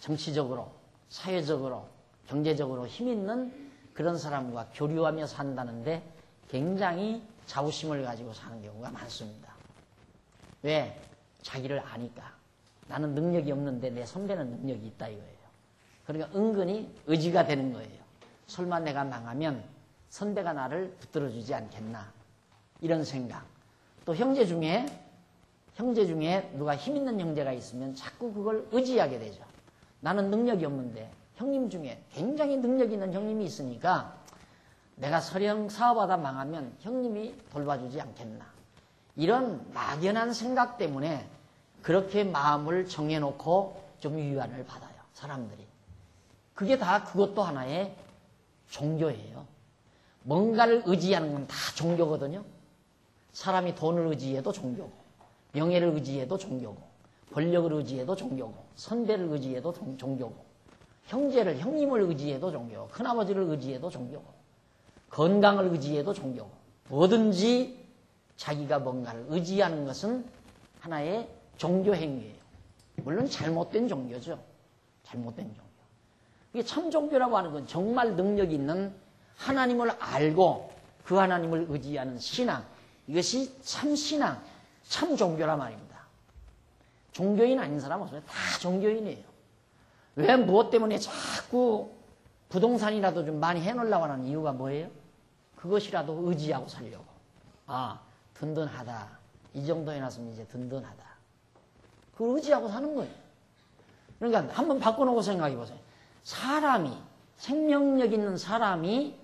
정치적으로, 사회적으로, 경제적으로 힘 있는 그런 사람과 교류하며 산다는데 굉장히 자부심을 가지고 사는 경우가 많습니다. 왜? 자기를 아니까. 나는 능력이 없는데 내 선배는 능력이 있다 이거예요. 그러니까 은근히 의지가 되는 거예요. 설마 내가 망하면 선배가 나를 붙들어주지 않겠나. 이런 생각. 또 형제 중에 누가 힘 있는 형제가 있으면 자꾸 그걸 의지하게 되죠. 나는 능력이 없는데 형님 중에 굉장히 능력 있는 형님이 있으니까 내가 설령 사업하다 망하면 형님이 돌봐주지 않겠나. 이런 막연한 생각 때문에 그렇게 마음을 정해놓고 좀 위안을 받아요. 사람들이. 그것도 하나의 종교예요. 뭔가를 의지하는 건 다 종교거든요. 사람이 돈을 의지해도 종교고, 명예를 의지해도 종교고, 권력을 의지해도 종교고, 선배를 의지해도 종교고, 형님을 의지해도 종교고, 큰아버지를 의지해도 종교고, 건강을 의지해도 종교고, 뭐든지 자기가 뭔가를 의지하는 것은 하나의 종교 행위예요. 물론 잘못된 종교죠. 잘못된 종교. 이게 참 종교라고 하는 건 정말 능력 있는 하나님을 알고 그 하나님을 의지하는 신앙. 이것이 참 신앙, 참 종교란 말입니다. 종교인 아닌 사람 없어요. 다 종교인이에요. 왜 무엇 때문에 자꾸 부동산이라도 좀 많이 해놓으려고 하는 이유가 뭐예요? 그것이라도 의지하고 살려고. 아, 든든하다. 이 정도 해놨으면 이제 든든하다. 그걸 의지하고 사는 거예요. 그러니까 한번 바꿔놓고 생각해 보세요. 생명력 있는 사람이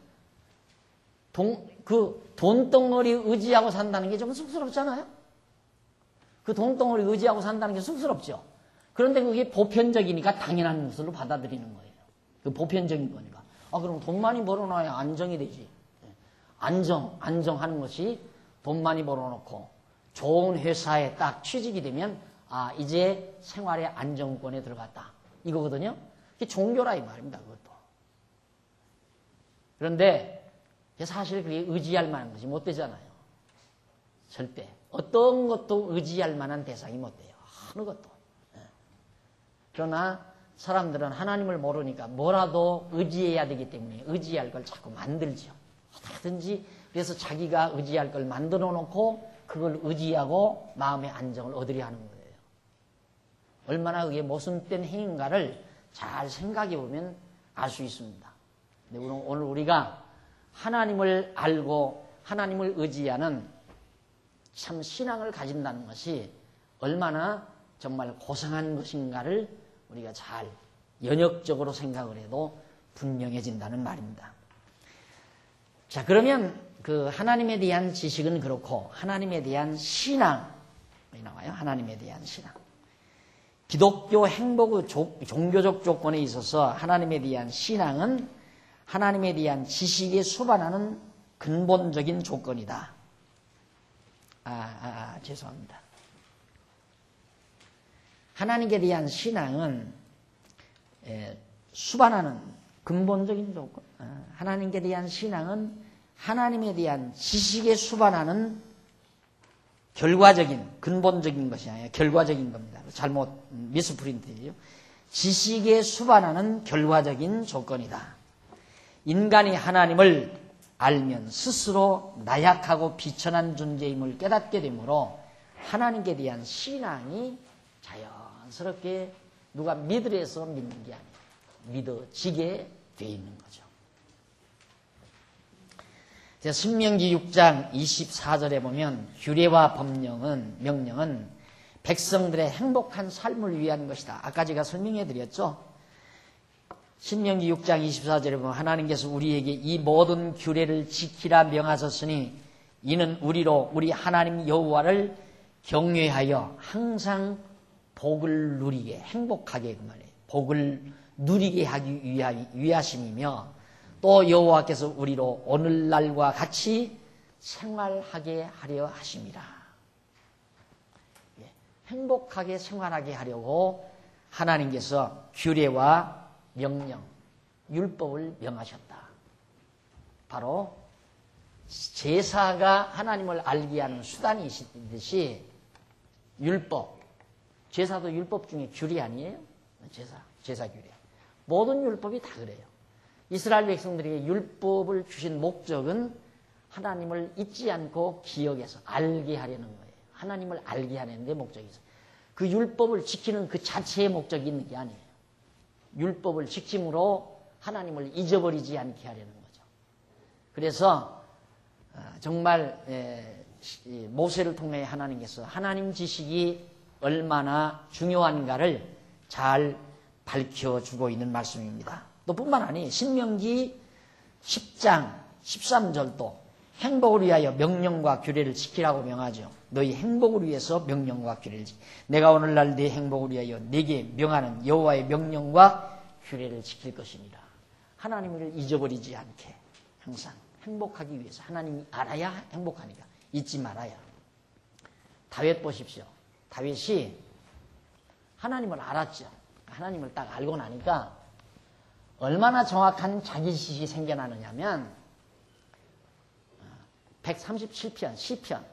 그 돈덩어리 의지하고 산다는 게 좀 쑥스럽잖아요? 그 돈덩어리 의지하고 산다는 게 쑥스럽죠? 그런데 그게 보편적이니까 당연한 것으로 받아들이는 거예요. 그 보편적인 거니까. 아, 그럼 돈 많이 벌어놔야 안정이 되지. 안정하는 것이 돈 많이 벌어놓고 좋은 회사에 딱 취직이 되면 아, 이제 생활의 안정권에 들어갔다. 이거거든요? 그게 종교라 이 말입니다, 그것도. 그런데 사실 그게 의지할 만한 것이 못 되잖아요. 절대. 어떤 것도 의지할 만한 대상이 못 돼요. 어느 것도. 그러나 사람들은 하나님을 모르니까 뭐라도 의지해야 되기 때문에 의지할 걸 자꾸 만들죠. 어떻게든지 그래서 자기가 의지할 걸 만들어 놓고 그걸 의지하고 마음의 안정을 얻으려 하는 거예요. 얼마나 그게 모순된 행위인가를 잘 생각해 보면 알 수 있습니다. 근데 오늘 우리가 하나님을 알고 하나님을 의지하는 참 신앙을 가진다는 것이 얼마나 정말 고상한 것인가를 우리가 잘 연역적으로 생각을 해도 분명해진다는 말입니다. 자, 그러면 그 하나님에 대한 지식은 그렇고 하나님에 대한 신앙이 나와요. 하나님에 대한 신앙. 기독교 행복의 종교적 조건에 있어서 하나님에 대한 신앙은 하나님에 대한 지식에 수반하는 근본적인 조건이다. 죄송합니다. 하나님에 대한 신앙은 수반하는 근본적인 조건. 하나님에 대한 신앙은 하나님에 대한 지식에 수반하는 결과적인, 근본적인 것이 아니라 결과적인 겁니다. 잘못 미스프린트예요. 지식에 수반하는 결과적인 조건이다. 인간이 하나님을 알면 스스로 나약하고 비천한 존재임을 깨닫게 되므로 하나님께 대한 신앙이 자연스럽게 누가 믿으래서 믿는 게 아니에요. 믿어지게 돼 있는 거죠. 신명기 6장 24절에 보면 규례와 명령은 백성들의 행복한 삶을 위한 것이다. 아까 제가 설명해 드렸죠. 신명기 6장 24절에 보면 하나님께서 우리에게 이 모든 규례를 지키라 명하셨으니 이는 우리 하나님 여호와를 경외하여 항상 복을 누리게 행복하게 그 말이에요. 복을 누리게 하기 위하심이며 또 여호와께서 우리로 오늘날과 같이 생활하게 하려 하심이라. 행복하게 생활하게 하려고 하나님께서 규례와 명령, 율법을 명하셨다. 바로 제사가 하나님을 알게 하는 수단이시듯이 율법, 제사도 율법 중에 규례 아니에요? 제사 규례. 모든 율법이 다 그래요. 이스라엘 백성들에게 율법을 주신 목적은 하나님을 잊지 않고 기억해서 알게 하려는 거예요. 하나님을 알게 하는 데 목적이 있어요. 그 율법을 지키는 그 자체의 목적이 있는 게 아니에요. 율법을 지킴으로 하나님을 잊어버리지 않게 하려는 거죠. 그래서 정말 모세를 통해 하나님께서 하나님 지식이 얼마나 중요한가를 잘 밝혀주고 있는 말씀입니다. 또 뿐만 아니에요. 신명기 10장 13절도 행복을 위하여 명령과 규례를 지키라고 명하죠. 너희 행복을 위해서 명령과 규례를 지키. 내가 오늘날 네 행복을 위하여 네게 명하는 여호와의 명령과 규례를 지킬 것입니다. 하나님을 잊어버리지 않게 항상 행복하기 위해서 하나님이 알아야 행복하니까 잊지 말아야. 다윗 보십시오. 다윗이 하나님을 알았죠. 하나님을 딱 알고 나니까 얼마나 정확한 자기지식이 생겨나느냐면 137편 시편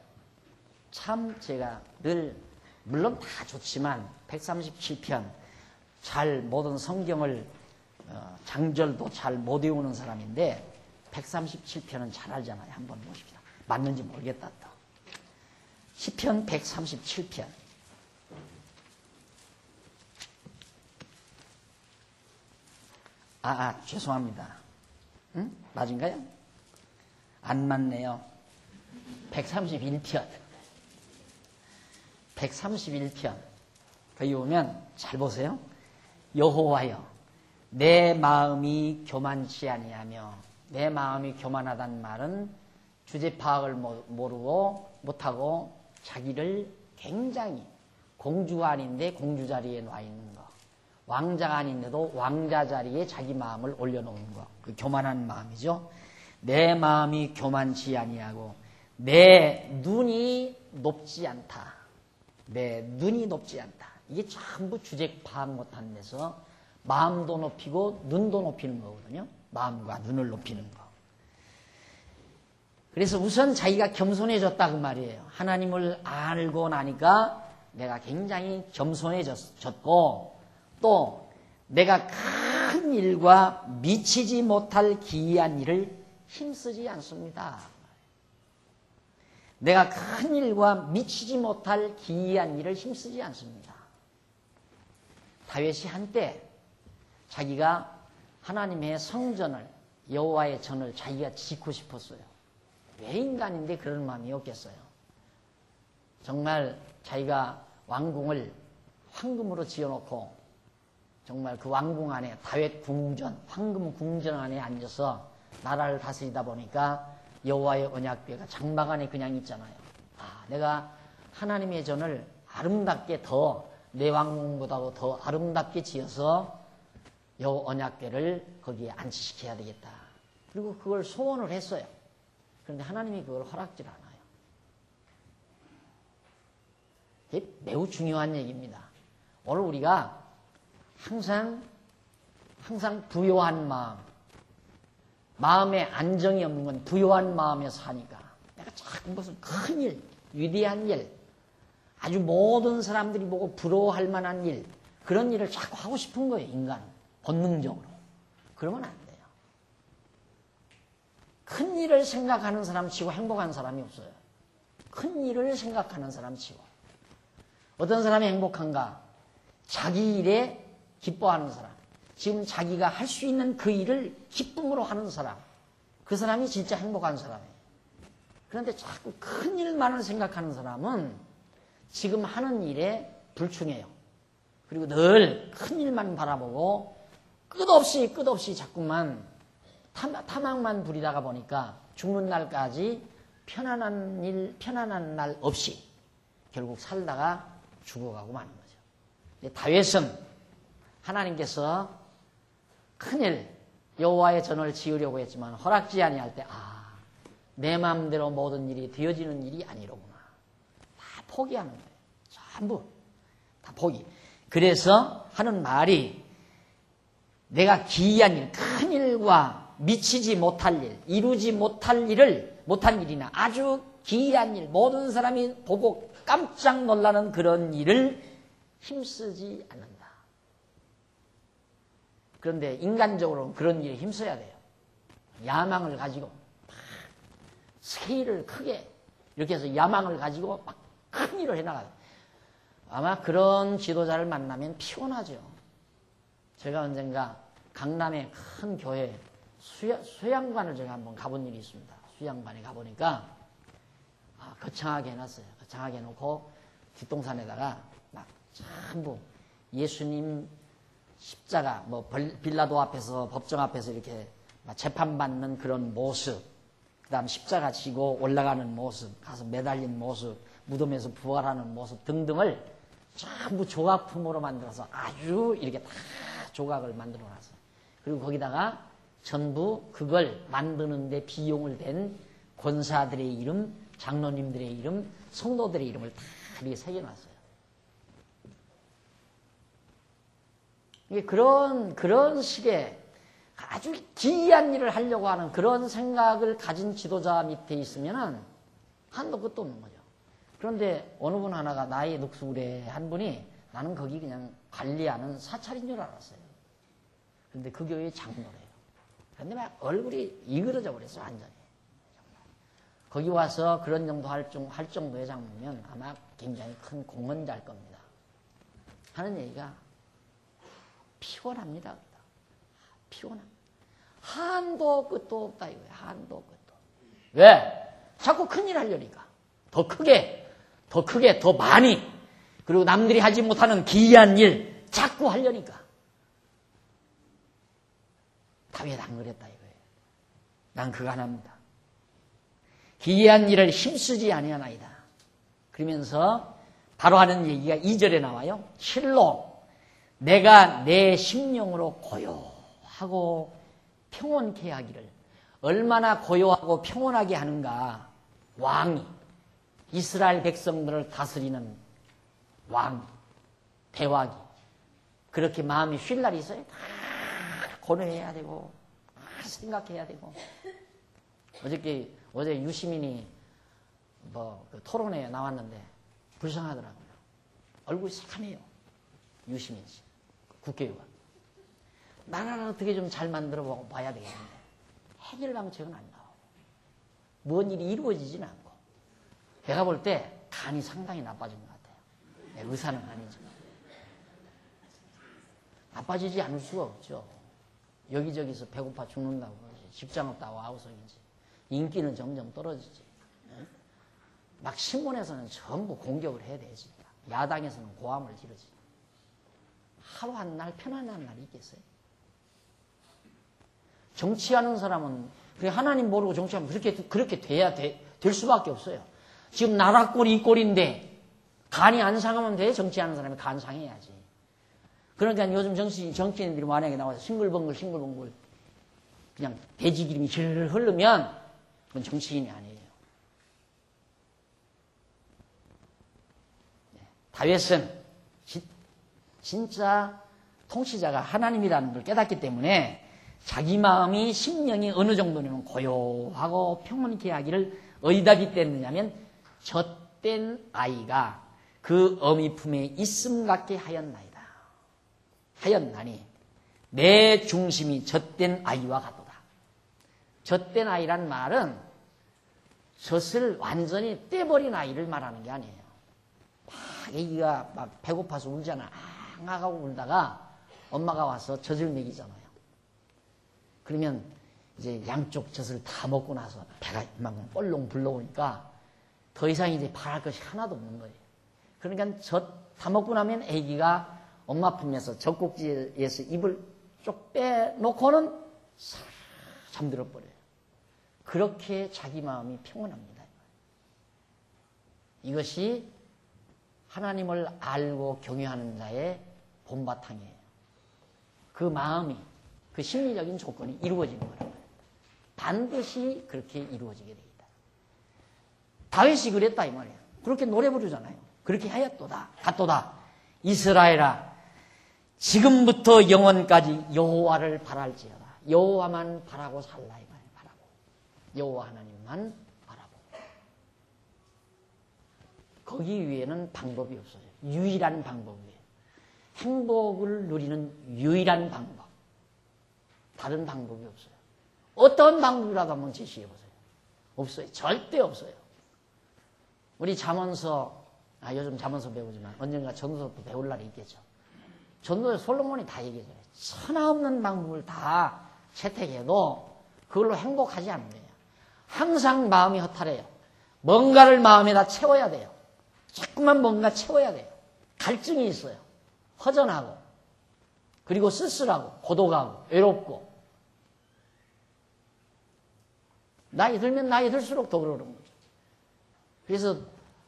참 제가 늘 물론 다 좋지만 137편 잘 모든 성경을 장절도 잘 못 외우는 사람인데 137편은 잘 알잖아요. 한번 보십시다. 맞는지 모르겠다 또. 시편 137편 죄송합니다. 응? 맞은가요? 안 맞네요. 131편. 131편. 거기 보면 잘 보세요. 여호와여 내 마음이 교만치 아니하며 내 마음이 교만하다는 말은 주제 파악을 모르고 못하고 자기를 굉장히 공주가 아닌데 공주 자리에 놔 있는 거. 왕자가 아닌데도 왕자 자리에 자기 마음을 올려놓은 거. 그 교만한 마음이죠. 내 마음이 교만치 아니하고 내 눈이 높지 않다. 내 눈이 높지 않다. 이게 전부 주제 파악 못한 데서 마음도 높이고 눈도 높이는 거거든요. 마음과 눈을 높이는 거. 그래서 우선 자기가 겸손해졌다 그 말이에요. 하나님을 알고 나니까 내가 굉장히 겸손해졌고 또 내가 큰 일과 미치지 못할 기이한 일을 힘쓰지 않습니다. 내가 큰 일과 미치지 못할 기이한 일을 힘쓰지 않습니다. 다윗이 한때 자기가 하나님의 성전을 여호와의 전을 자기가 짓고 싶었어요. 왜 인간인데 그런 마음이 없겠어요. 정말 자기가 왕궁을 황금으로 지어놓고 정말 그 왕궁 안에 다윗 궁전, 황금 궁전 안에 앉아서 나라를 다스리다 보니까 여호와의 언약궤가 장막 안에 그냥 있잖아요. 내가 하나님의 전을 아름답게 내 왕궁보다도 더 아름답게 지어서 여호와 언약궤를 거기에 안치시켜야 되겠다. 그리고 그걸 소원을 했어요. 그런데 하나님이 그걸 허락질 않아요. 이게 매우 중요한 얘기입니다. 오늘 우리가 항상 부요한 마음에 안정이 없는 건 부요한 마음에 사니까 내가 자꾸 무슨 큰 일, 위대한 일, 아주 모든 사람들이 보고 부러워할 만한 일, 그런 일을 자꾸 하고 싶은 거예요. 인간 본능적으로. 그러면 안 돼요. 큰 일을 생각하는 사람 치고 행복한 사람이 없어요. 큰 일을 생각하는 사람 치고. 어떤 사람이 행복한가? 자기 일에 기뻐하는 사람. 지금 자기가 할 수 있는 그 일을 기쁨으로 하는 사람. 그 사람이 진짜 행복한 사람이에요. 그런데 자꾸 큰 일만을 생각하는 사람은 지금 하는 일에 불충해요. 그리고 늘 큰 일만 바라보고 끝없이 자꾸만 탐욕만 부리다가 보니까 죽는 날까지 편안한 날 없이 결국 살다가 죽어가고 마는 거죠. 근데 다윗은 하나님께서 큰일 여호와의 전을 지으려고 했지만 허락지 아니할 때 내 마음대로 모든 일이 되어지는 일이 아니로구나. 다 포기하는 거예요. 전부 다 포기. 그래서 하는 말이 내가 기이한 일, 큰 일과 미치지 못할 일, 이루지 못한 일이나 아주 기이한 일, 모든 사람이 보고 깜짝 놀라는 그런 일을 힘쓰지 않는다. 그런데 인간적으로는 그런 일에 힘써야 돼요. 야망을 가지고 막 스케일을 크게 이렇게 해서 야망을 가지고 막 큰 일을 해나가요. 아마 그런 지도자를 만나면 피곤하죠. 제가 언젠가 강남의 큰 교회 수양관을 제가 한번 가본 일이 있습니다. 수양관에 가보니까 거창하게 해놨어요. 거창하게 해놓고 뒷동산에다가 막 전부 예수님 십자가, 빌라도 앞에서, 법정 앞에서 이렇게 재판받는 그런 모습, 그 다음 십자가 지고 올라가는 모습, 가서 매달린 모습, 무덤에서 부활하는 모습 등등을 전부 조각품으로 만들어서 아주 이렇게 다 조각을 만들어 놨어요. 그리고 거기다가 전부 그걸 만드는 데 비용을 댄 권사들의 이름, 장로님들의 이름, 성도들의 이름을 다 이렇게 새겨놨어요. 이게 그런 식의 아주 기이한 일을 하려고 하는 그런 생각을 가진 지도자 밑에 있으면은 한도 끝도 없는 거죠. 그런데 어느 분 하나가 나이 늑수구레 한 분이 나는 거기 그냥 관리하는 사찰인 줄 알았어요. 그런데 그 교회 장로래요. 그런데 막 얼굴이 이그러져 버렸어, 완전히. 거기 와서 그런 정도 할 정도의 장로면 아마 굉장히 큰 공헌자일 겁니다. 하는 얘기가 피곤합니다. 피곤합니다. 한도 끝도 없다 이거예요. 한도 끝도. 왜? 자꾸 큰일 하려니까. 더 크게, 더 많이. 그리고 남들이 하지 못하는 기이한 일 자꾸 하려니까. 다윗 안 그랬다 이거예요. 난 그거 하나입니다. 기이한 일을 힘쓰지 아니하나이다. 그러면서 바로 하는 얘기가 2절에 나와요. 실로 내가 내 심령으로 고요하고 평온케 하기를. 얼마나 고요하고 평온하게 하는가. 왕이, 이스라엘 백성들을 다스리는 왕, 대왕이 그렇게 마음이 쉴 날이 있어요. 다 고뇌해야 되고 다 생각해야 되고. 어제 유시민이 그 토론회에 나왔는데 불쌍하더라고요. 얼굴이 새카매요. 유시민 씨, 국회의원. 나라를 어떻게 좀 잘 만들어 봐야 되겠는데 해결 방책은 안 나오고 뭔 일이 이루어지진 않고 내가 볼 때 간이 상당히 나빠진 것 같아요. 의사는 아니지만 나빠지지 않을 수가 없죠. 여기저기서 배고파 죽는다고 그러지. 직장 없다고 아우성이지. 인기는 점점 떨어지지. 막 신문에서는 전부 공격을 해야 되지. 야당에서는 고함을 지르지. 하루 한 날 편안한 날이 있겠어요? 정치하는 사람은 하나님 모르고 정치하면 그렇게 돼야 될 수밖에 없어요. 지금 나라 꼴이 이 꼴인데 간이 안 상하면 돼? 정치하는 사람이 간 상해야지. 그러니까 요즘 정치인들이 만약에 나와서 싱글벙글 그냥 돼지 기름이 질 흐르면 그건 정치인이 아니에요. 다윗은 진짜 통치자가 하나님이라는 걸 깨닫기 때문에 자기 마음이 심령이 어느 정도냐면 고요하고 평온케 하기를 어디다 빗댔느냐면 젖된 아이가 그 어미 품에 있음 같게 하였나이다. 하였나니 내 중심이 젖된 아이와 같도다. 젖된 아이란 말은 젖을 완전히 떼버린 아이를 말하는 게 아니에요. 애기가 막 배고파서 울잖아. 하고 울다가 엄마가 와서 젖을 먹이잖아요. 그러면 이제 양쪽 젖을 다 먹고 나서 배가 이만큼 뻘렁 불러오니까 더 이상 이제 바랄 것이 하나도 없는 거예요. 그러니까 젖 다 먹고 나면 애기가 엄마 품에서 젖꼭지에서 입을 쭉 빼놓고는 싹 잠들어 버려요. 그렇게 자기 마음이 평온합니다. 이것이 하나님을 알고 경외하는 자의 본바탕이에요. 그 마음이, 그 심리적인 조건이 이루어지는 거란 말이에요. 반드시 그렇게 이루어지게 됩니다. 다윗이 그랬다 이 말이에요. 그렇게 노래 부르잖아요. 그렇게 하였도다. 갔도다. 이스라엘아, 지금부터 영원까지 여호와를 바랄지어다. 여호와만 바라고 살라 이 말이에요. 바라고. 여호와 하나님만 바라고. 거기 위에는 방법이 없어요. 유일한 방법이에요. 행복을 누리는 유일한 방법. 다른 방법이 없어요. 어떤 방법이라도 한번 제시해 보세요. 없어요. 절대 없어요. 우리 잠언서, 요즘 잠언서 배우지만 언젠가 전도서도 배울 날이 있겠죠. 전도서 솔로몬이 다 얘기해줘요. 천하 없는 방법을 다 채택해도 그걸로 행복하지 않네요. 항상 마음이 허탈해요. 뭔가를 마음에다 채워야 돼요. 자꾸만 뭔가 채워야 돼요. 갈증이 있어요. 허전하고, 그리고 쓸쓸하고, 고독하고, 외롭고. 나이 들면 나이 들수록 더 그러는 거죠. 그래서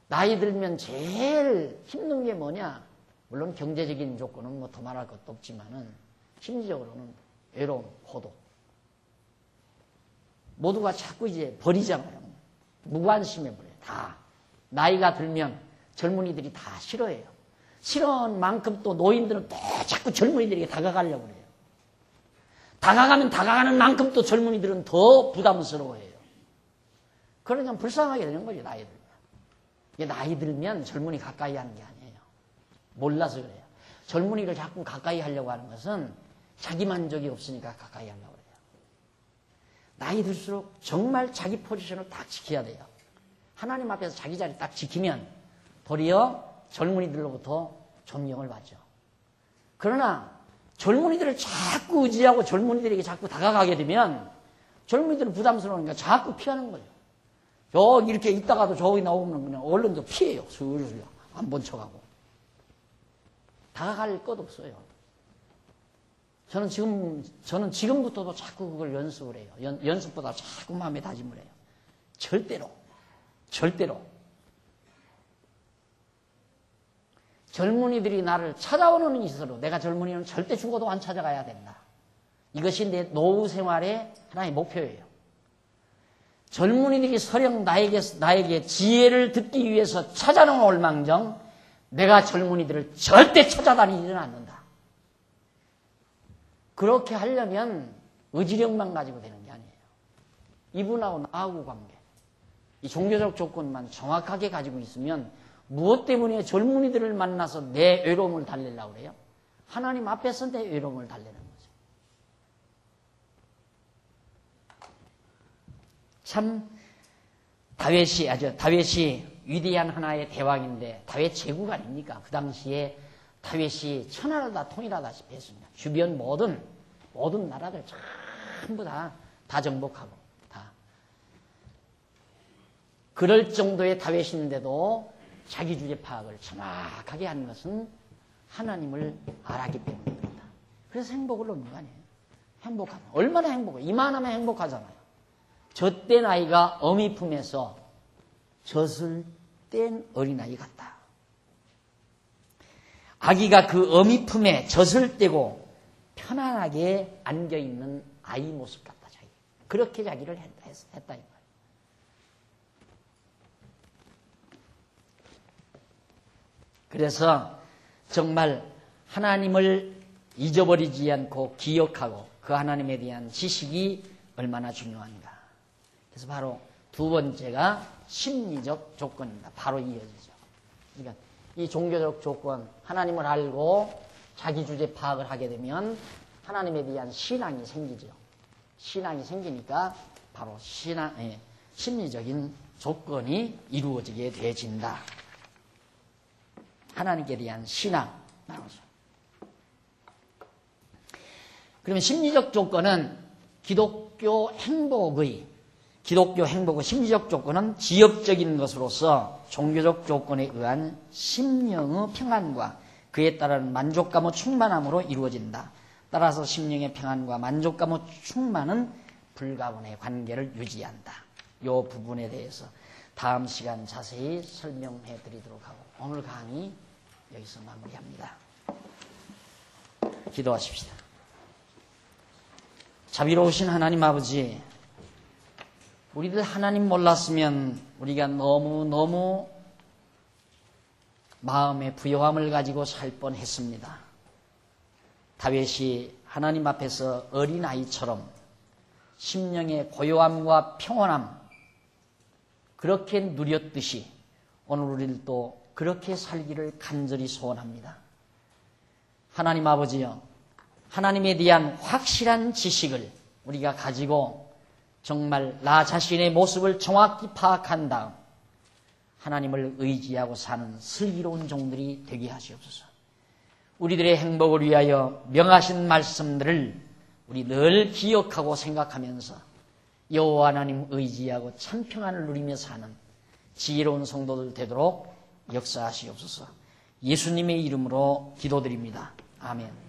나이 들면 제일 힘든 게 뭐냐? 물론 경제적인 조건은 뭐 더 말할 것도 없지만은 심리적으로는 외로움, 고독. 모두가 자꾸 이제 버리잖아요. 무관심해 버려요. 다. 나이가 들면 젊은이들이 다 싫어해요. 싫어하는 만큼 또 노인들은 또 자꾸 젊은이들에게 다가가려고 그래요. 다가가면 다가가는 만큼 또 젊은이들은 더 부담스러워해요. 그러니까 불쌍하게 되는 거죠, 나이 들면. 이게 나이 들면 젊은이 가까이 하는 게 아니에요. 몰라서 그래요. 젊은이를 자꾸 가까이 하려고 하는 것은 자기 만족이 없으니까 가까이 하려고 그래요. 나이 들수록 정말 자기 포지션을 딱 지켜야 돼요. 하나님 앞에서 자기 자리 딱 지키면 도리어 젊은이들로부터 존경을 받죠. 그러나 젊은이들을 자꾸 의지하고 젊은이들에게 자꾸 다가가게 되면 젊은이들은 부담스러우니까 자꾸 피하는 거예요. 여기 이렇게 있다가도 저기 나오면 그냥 얼른 더 피해요. 슬슬 안 본 척하고. 다가갈 것 없어요. 저는 지금부터도 자꾸 그걸 연습을 해요. 연습보다 자꾸 마음에 다짐을 해요. 절대로. 젊은이들이 나를 찾아오는 이서로 내가 젊은이는 절대 죽어도 안 찾아가야 된다. 이것이 내 노후 생활의 하나의 목표예요. 젊은이들이 설령 나에게 지혜를 듣기 위해서 찾아올 망정 내가 젊은이들을 절대 찾아다니지는 않는다. 그렇게 하려면 의지력만 가지고 되는 게 아니에요. 이분하고 나하고 관계. 이 종교적 조건만 정확하게 가지고 있으면 무엇 때문에 젊은이들을 만나서 내 외로움을 달래려고 그래요? 하나님 앞에서 내 외로움을 달래는 거죠. 참 다윗이 위대한 하나의 대왕인데 다윗 제국 아닙니까? 그 당시에 다윗이 천하를 다 통일하다시피 했습니다. 주변 모든 나라들 전부 다 정복하고 다. 그럴 정도의 다윗인데도 자기 주제 파악을 정확하게 하는 것은 하나님을 알았기 때문입니다. 그래서 행복을 얻는 거 아니에요. 행복하면 얼마나 행복해요. 이만하면 행복하잖아요. 젖된 아이가 어미 품에서 젖을 뗀 어린아이 같다. 아기가 그 어미 품에 젖을 떼고 편안하게 안겨있는 아이 모습 같다. 자기. 그렇게 자기를 했다 이 말이에요. 그래서 정말 하나님을 잊어버리지 않고 기억하고 그 하나님에 대한 지식이 얼마나 중요한가. 그래서 바로 두 번째가 심리적 조건입니다. 바로 이어지죠. 그러니까 이 종교적 조건, 하나님을 알고 자기 주제 파악을 하게 되면 하나님에 대한 신앙이 생기죠. 신앙이 생기니까 바로 심리적인 조건이 이루어지게 되어진다. 하나님께 대한 신앙 나오죠. 그러면 심리적 조건은 기독교 행복의 심리적 조건은 지역적인 것으로서 종교적 조건에 의한 심령의 평안과 그에 따른 만족감의 충만함으로 이루어진다. 따라서 심령의 평안과 만족감의 충만은 불가분의 관계를 유지한다. 이 부분에 대해서 다음 시간 자세히 설명해 드리도록 하고 오늘 강의 여기서 마무리합니다. 기도하십시다. 자비로우신 하나님 아버지, 우리들 하나님 몰랐으면 우리가 너무 마음의 부요함을 가지고 살 뻔했습니다. 다윗이 하나님 앞에서 어린아이처럼 심령의 고요함과 평온함 그렇게 누렸듯이 오늘 우리들도 그렇게 살기를 간절히 소원합니다. 하나님 아버지여, 하나님에 대한 확실한 지식을 우리가 가지고 정말 나 자신의 모습을 정확히 파악한 다음 하나님을 의지하고 사는 슬기로운 종들이 되게 하시옵소서. 우리들의 행복을 위하여 명하신 말씀들을 우리 늘 기억하고 생각하면서 여호와 하나님 의지하고 참 평안을 누리며 사는 지혜로운 성도들 되도록 역사하시옵소서. 예수님의 이름으로 기도드립니다. 아멘.